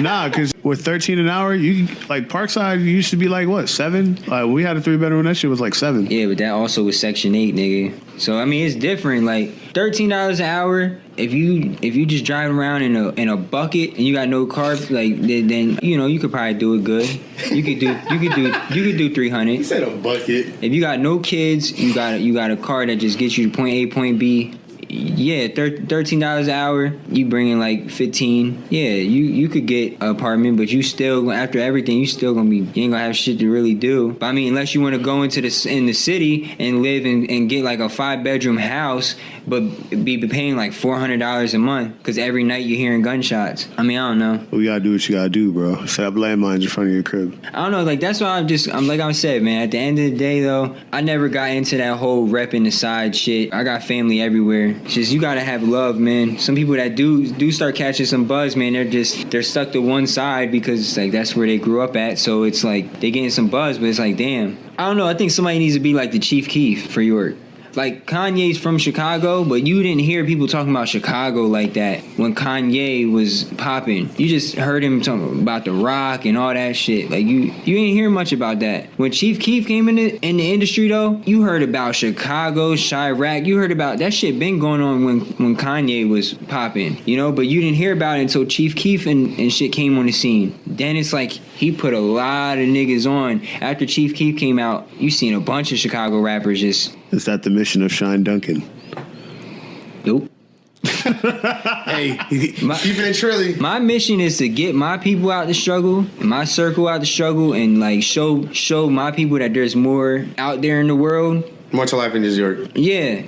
Nah, because with 13 an hour, you like Parkside used to be like what, 7? We had a 3-bedroom. That shit was like 7.
Yeah, but that also was Section 8, nigga. So I mean, it's different. Like $13 an hour. If you just driving around in a bucket and you got no car, like then you could probably do it good. You could do 300.
You said a bucket.
If you got no kids, you got a car that just gets you to point A, point B. Yeah, $13 an hour. You bring in like 15. Yeah, you could get an apartment, but you still, after everything, you still gonna be, you ain't gonna have shit to really do. But I mean, unless you want to go into the city and live and get like a 5-bedroom house, but be paying like $400 a month because every night you're hearing gunshots. I mean, I don't know.
We gotta do what you gotta do, bro. Set up landmines in front of your crib.
I don't know, like that's why I'm like I said, man. At the end of the day, though, I never got into that whole repping the side shit. I got family everywhere. It's just you gotta have love, man. Some people that do start catching some buzz, man, they're stuck to one side because it's like that's where they grew up at. So it's like they getting some buzz, but it's like, damn. I don't know. I think somebody needs to be like the Chief Keef for York. Like, Kanye's from Chicago, but you didn't hear people talking about Chicago like that when Kanye was popping. You just heard him talking about The Rock and all that shit. Like, you didn't hear much about that. When Chief Keef came in the industry, though, you heard about Chicago, Chirac. You heard about that shit been going on when Kanye was popping, you know? But you didn't hear about it until Chief Keef and shit came on the scene. Then it's like he put a lot of niggas on. After Chief Keef came out, you seen a bunch of Chicago rappers just...
Is that the mission of Shine Duncan?
Nope.
Hey, keeping it trilly.
My mission is to get my people out the struggle, and my circle out the struggle, and like show my people that there's more out there in the world.
More to life in New York.
Yeah.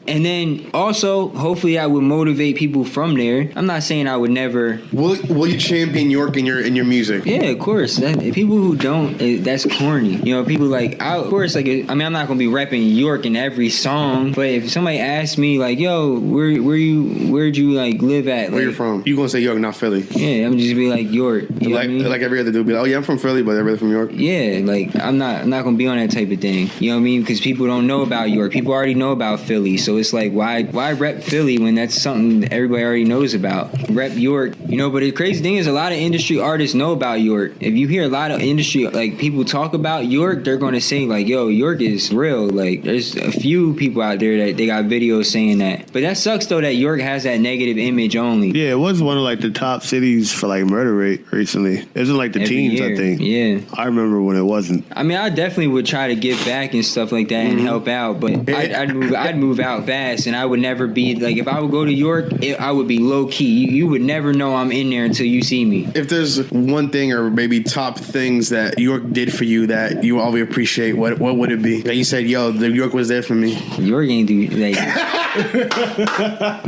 And then also, hopefully, I would motivate people from there. I'm not saying I would never.
Will you champion York in your music?
Yeah, of course. People who don't, that's corny. You know, people like, of course, like, I mean, I'm not gonna be repping York in every song, but if somebody asks me, like, yo, where'd you like live at?
Where
like,
you from? You gonna say York, not Philly?
Yeah, I'm just be like York. You know what I mean?
Like every other dude, be like, oh yeah, I'm from Philly, but I'm really from York.
Yeah, like I'm not gonna be on that type of thing. You know what I mean? Because people don't know about York. People already know about Philly, so it's like why rep Philly when that's something that everybody already knows about? Rep York, you know. But the crazy thing is, a lot of industry artists know about York. If you hear a lot of industry like people talk about York, they're gonna say like, "Yo, York is real." Like, there's a few people out there that they got videos saying that. But that sucks though that York has that negative image only.
Yeah, it was one of like the top cities for like murder rate recently. It was in like the
Every
teens,
year.
I think.
Yeah,
I remember when it wasn't.
I mean, I definitely would try to give back and stuff like that and help out, but I'd move out fast, and I would never be like, if I would go to York, I would be low key. You would never know I'm in there until you see me.
If there's one thing or maybe top things that York did for you that you always appreciate, what would it be? Like you said, yo, the York was there for me.
York ain't do like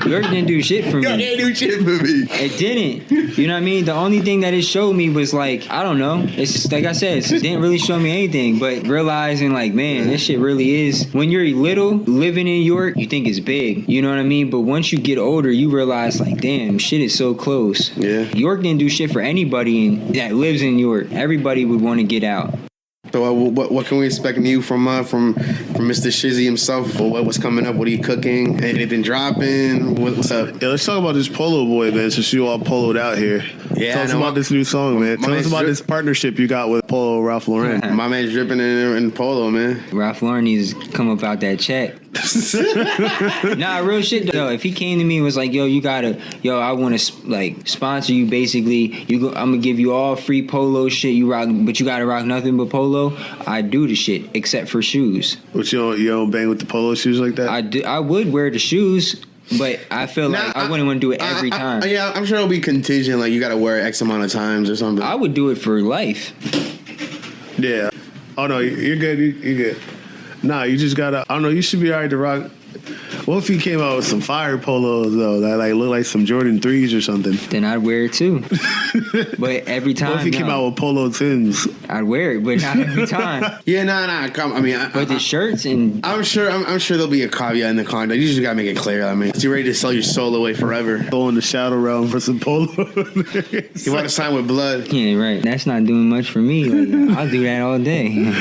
York didn't do shit for me.
York ain't do shit for me.
It didn't. You know what I mean? The only thing that it showed me was like, I don't know. It's just, like I said, it didn't really show me anything. But realizing like, man, this shit really is. When you're little, living in York, you think it's big. You know what I mean? But once you get older, you realize like, damn, shit is so close.
Yeah.
York didn't do shit for anybody that lives in York. Everybody would want to get out.
So what can we expect new from Mr. Shizzy himself? What's coming up? What are you cooking? Anything dropping? What's up?
Yeah, let's talk about this Polo Boy, man, since you all poloed out here.
Yeah,
Tell us about this new song, man. Tell us about this partnership you got with Polo Ralph Lauren.
My man's dripping in Polo, man.
Ralph Lauren needs to come up out that check. Nah, real shit though. If he came to me and was like, I want to like sponsor you, basically, I'm gonna give you all free Polo shit. You rock, but you gotta rock nothing but Polo. I do the shit except for shoes.
But you don't bang with the Polo shoes like that?
I would wear the shoes, but I feel like I wouldn't want to do it every time.
Yeah, I'm sure it'll be contingent. Like you gotta wear X amount of times or something.
I would do it for life.
Yeah. Oh no, you're good. You're good. Nah, you just gotta. I don't know. You should be alright to rock. What if he came out with some fire polos though that like look like some Jordan 3s or something?
Then I'd wear it too. But every time.
What if he came out with Polo Tims?
I'd wear it, but not every time.
Yeah, nah. Come, I mean,
but the shirts and
I'm sure there'll be a caveat in the contract. You just gotta make it clear. I mean, you're ready to sell your soul away forever.
Go in the shadow realm for some Polo.
You want to sign with blood?
Yeah, right. That's not doing much for me. Like, I'll do that all day.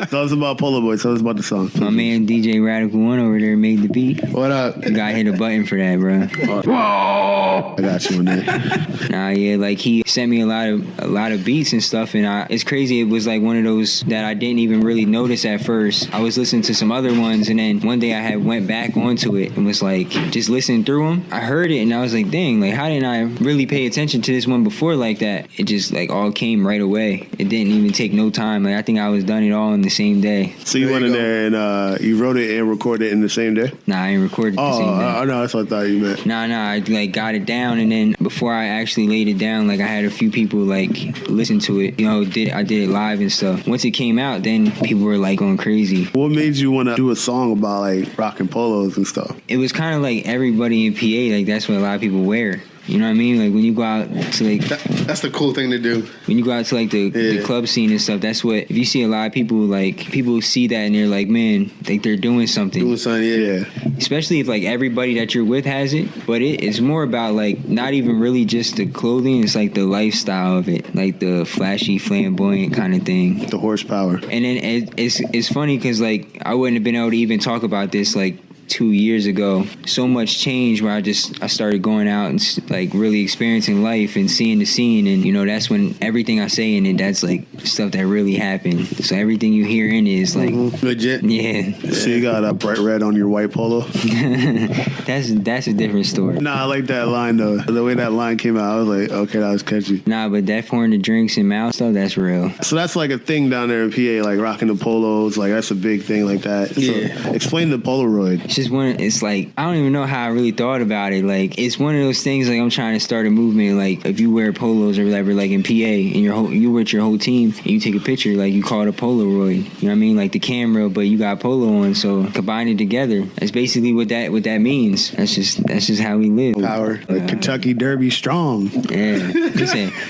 Tell us about Polo Boy. Tell us about the song.
My man DJ Radical One over there made the beat.
What up?
The guy hit a button for that, bro.
I got you on that.
Nah, yeah, like he sent me a lot of beats and stuff, and it's crazy. It was like one of those that I didn't even really notice at first. I was listening to some other ones, and then one day I had went back onto it and was like just listening through them. I heard it, and I was like, dang, like how didn't I really pay attention to this one before like that? It just like all came right away. It didn't even take no time. Like I think I was done it all in the same day.
So you went in there and you wrote it and didn't record it in the same day?
Nah, I ain't recorded the same day.
No, that's what I thought you meant.
Nah, I like got it down, and then before I actually laid it down, like I had a few people like listen to it. You know, I did it live and stuff. Once it came out, then people were like going crazy.
What made you want to do a song about like rocking polos and stuff?
It was kind of like everybody in PA, like that's what a lot of people wear. You know what I mean? Like when you go out to like
that's the cool thing to do.
When you go out to like the club scene and stuff, that's what, if you see a lot of people, like people see that and they're like, man, like they're doing something.
Yeah.
Especially if like everybody that you're with has it. But it's more about like not even really just the clothing, it's like the lifestyle of it, like the flashy, flamboyant kind of thing.
The horsepower.
And then it's funny because like I wouldn't have been able to even talk about this like 2 years ago. So much changed where I started going out and like really experiencing life and seeing the scene, and you know that's when everything I say in it, that's like stuff that really happened. So everything you hear in it is like
legit.
Yeah.
So you got a bright red on your white polo?
That's a different story.
Nah, I like that line though. The way that line came out, I was like, okay, that was catchy.
Nah, but that pouring the drinks and mouth stuff, that's real.
So that's like a thing down there in PA, like rocking the polos, like that's a big thing like that.
Yeah.
So explain the Polaroid.
It's like, I don't even know how I really thought about it. Like, it's one of those things, like, I'm trying to start a movement. Like, if you wear polos or whatever, like in PA, and you with your whole team, and you take a picture, like, you call it a Polaroid. You know what I mean? Like the camera, but you got polo on, so combine it together. That's basically what that means. That's just how we live.
Power. Like Kentucky Derby strong.
Yeah.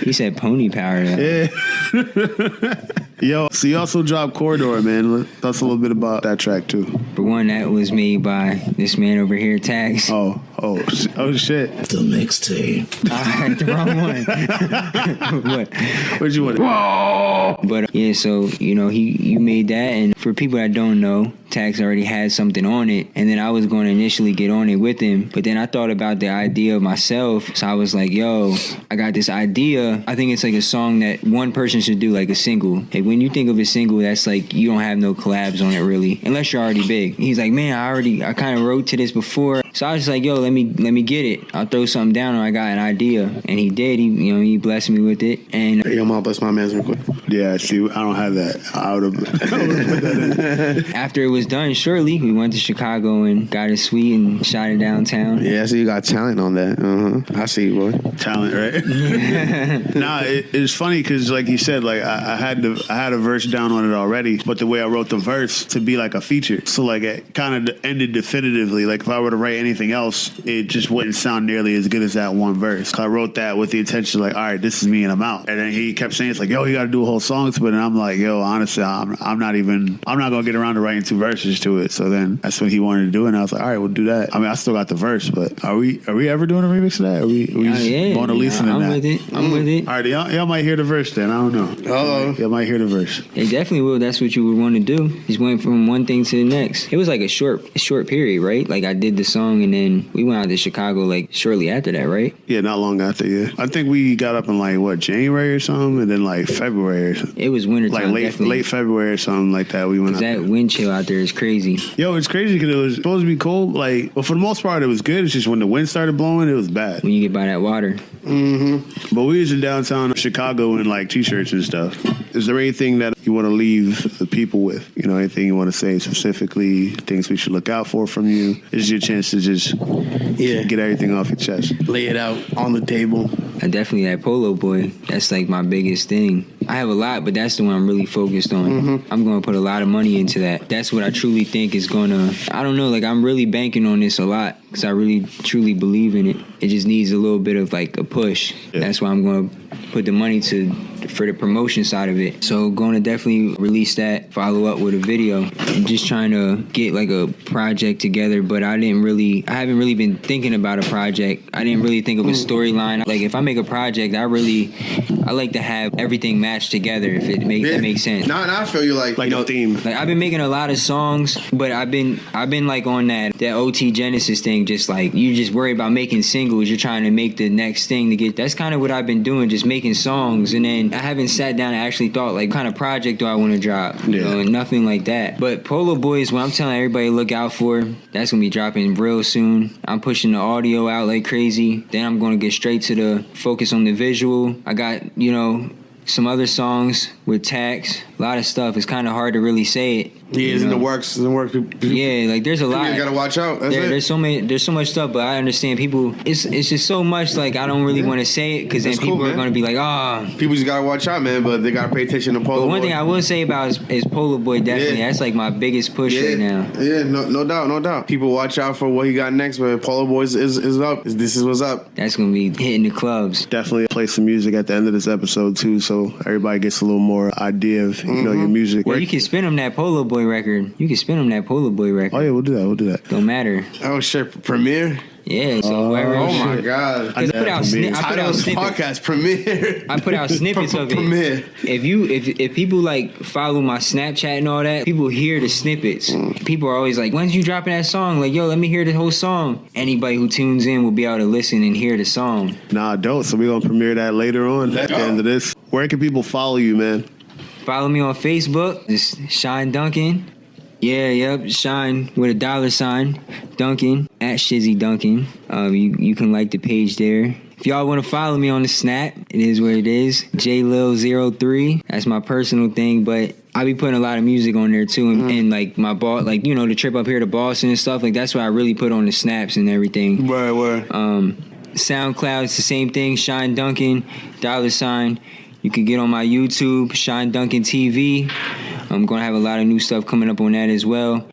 He said pony power. Though.
Yeah. Yo, so you also dropped Corridor, man. Tell us a little bit about that track, too.
For one, that was made by this man over here, Tax.
Oh, shit.
The mixtape.
The wrong one. What?
What'd you want?
Whoa! But, yeah, so, you know, you made that, and for people that don't know, Tax already had something on it, and then I was going to initially get on it with him, but then I thought about the idea of myself, so I was like, yo, I got this idea. I think it's like a song that one person should do, like a single. Like when you think of a single, that's like you don't have no collabs on it really, unless you're already big. He's like, man, I kind of wrote to this before, so I was just like, yo, let me get it. I'll throw something down, or I got an idea, and he did. He blessed me with it, and
Yo, I'll bless my man's real quick.
Yeah, see, I don't have that. I would have put that in.
After it was done, shortly, we went to Chicago and got a suite and shot it downtown.
Yeah, so you got talent on that. I see you, boy.
Talent, right? Nah, it's funny because, like you said, like I had a verse down on it already, but the way I wrote the verse to be like a feature, so like it kind of ended definitively. Like if I were to write anything else, it just wouldn't sound nearly as good as that one verse. I wrote that with the intention, like, all right, this is me and I'm out. And then he kept saying, it's like, yo, you got to do a whole song to it. And I'm like, yo, honestly, I'm not gonna get around to writing 2 verses to it. So then that's what he wanted to do, and I was like, all right, we'll do that. I mean, I still got the verse, but are we ever doing a remix of that? Are we going to listen to that?
I'm with it.
All right, y'all might hear the verse then. I don't know. Y'all might hear the verse.
It definitely will. That's what you would want to do. Just went from one thing to the next. It was like a short period, right? Like I did the song, and then we went out to Chicago like shortly after that, right?
Yeah, not long after. Yeah, I think we got up in like January or something, and then like February or something.
It was wintertime,
like late February or something like that. We went out
that
there.
Wind chill out there is crazy.
Yo, it's crazy because it was supposed to be cold. Like, but for the most part, it was good. It's just when the wind started blowing, it was bad.
When you get by that water.
But we was in downtown Chicago in like t-shirts and stuff. Is there anything that you want to leave the people with? You know, anything you want to say specifically? Things we should look out for from you? This is your chance to just get everything off your chest.
Lay it out on the table.
Definitely that Polo Boy. That's like my biggest thing. I have a lot, but that's the one I'm really focused on. I'm going to put a lot of money into that. That's what I truly think is going to, I don't know, like I'm really banking on this a lot because I really truly believe in it. It just needs a little bit of like a push. Yeah. That's why I'm going to put the money for the promotion side of it. So going to definitely release that, follow up with a video. I'm just trying to get like a project together, but I haven't really been thinking about a project. I didn't really think of a storyline. Like if I make a project, I like to have everything matched together, if that makes sense.
Now I feel you like
no theme.
Like I've been making a lot of songs, but I've been like on that OT Genesis thing, just like you just worry about making singles, you're trying to make the next thing to get. That's kind of what I've been doing, just making songs, and then I haven't sat down and actually thought like, what kind of project do I want to drop? You know, and nothing like that. But Polo Boy is what I'm telling everybody to look out for. That's gonna be dropping real soon. I'm pushing the audio out like crazy. Then I'm gonna get straight to the focus on the visual. I got, some other songs with tax, a lot of stuff. It's kind of hard to really say it.
Yeah, it's in the works.
Yeah, like there's a lot.
You gotta watch out.
There's so much stuff, but I understand people. It's just so much. Like I don't really want to say it because then people are gonna be like,
People just gotta watch out, man. But they gotta pay attention to Polo Boy.
But one thing I will say about is Polo Boy definitely. That's like my biggest push right now.
Yeah, no doubt. People watch out for what he got next. But Polo Boy is up. This is what's up.
That's gonna be hitting the clubs.
Definitely play some music at the end of this episode too, so everybody gets a little more idea of your music.
Yeah, you can spin them that Polo Boy record. Oh
yeah, we'll do that.
Don't matter.
Oh shit, Premiere.
Yeah, so whoever.
Oh my god!
Because I put out snippets.
Podcast Premiere.
I put out snippets of it.
Premiere.
If people like follow my Snapchat and all that, people hear the snippets. People are always like, "When's you dropping that song?" Like, yo, let me hear the whole song. Anybody who tunes in will be able to listen and hear the song.
Nah, dope. So we're gonna premiere that later on at the end of this. Where can people follow you, man?
Follow me on Facebook. Just Shine Duncan. Yeah, Shine with a $sign. Duncan at Shizzy Duncan. You can like the page there. If y'all want to follow me on the Snap, it is what it is. JLil03. That's my personal thing, but I be putting a lot of music on there too, and like my like the trip up here to Boston and stuff. Like that's what I really put on the snaps and everything.
Word.
SoundCloud, it's the same thing. Shine Duncan $sign. You can get on my YouTube, Shine Duncan TV. I'm going to have a lot of new stuff coming up on that as well.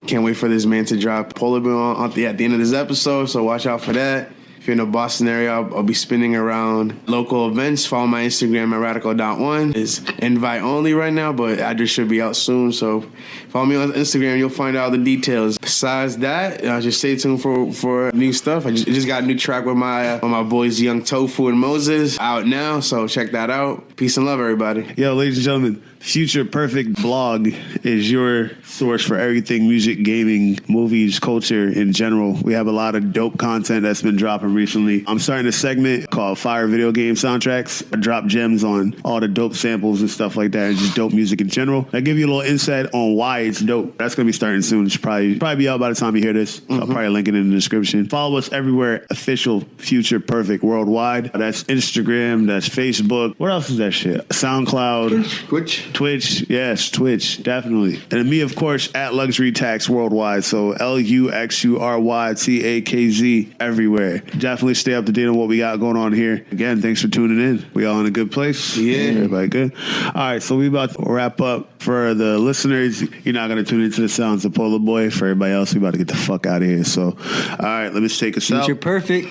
Can't wait for this man to drop Polo Boy at the end of this episode, so watch out for that. If you're in the Boston area, I'll be spinning around local events. Follow my Instagram at radical.1. It's invite only right now, but address should be out soon. So follow me on Instagram. You'll find out the details. Besides that, just stay tuned for new stuff. I just got a new track with my boys Young Tofu and Moses out now, so check that out. Peace and love, everybody.
Yo, ladies and gentlemen, Future Perfect Blog is your source for everything music, gaming, movies, culture in general. We have a lot of dope content that's been dropping recently. I'm starting a segment called Fire Video Game Soundtracks. I drop gems on all the dope samples and stuff like that, and just dope music in general. I give you a little insight on why it's dope. That's going to be starting soon. It should probably be out by the time you hear this. So I'll probably link it in the description. Follow us everywhere. Official Future Perfect Worldwide. That's Instagram. That's Facebook. What else is that shit? SoundCloud. Twitch, yes, Twitch, definitely. And me, of course, at Luxury Tax Worldwide. So LUXURYTAKZ everywhere. Definitely stay up to date on what we got going on here. Again, thanks for tuning in. We all in a good place?
Yeah.
Everybody good? All right, so we about to wrap up. For the listeners, you're not going to tune into the sounds of Polo Boy. For everybody else, we about to get the fuck out of here. So, all right, let me take us out.
Future Perfect.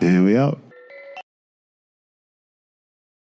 And we out.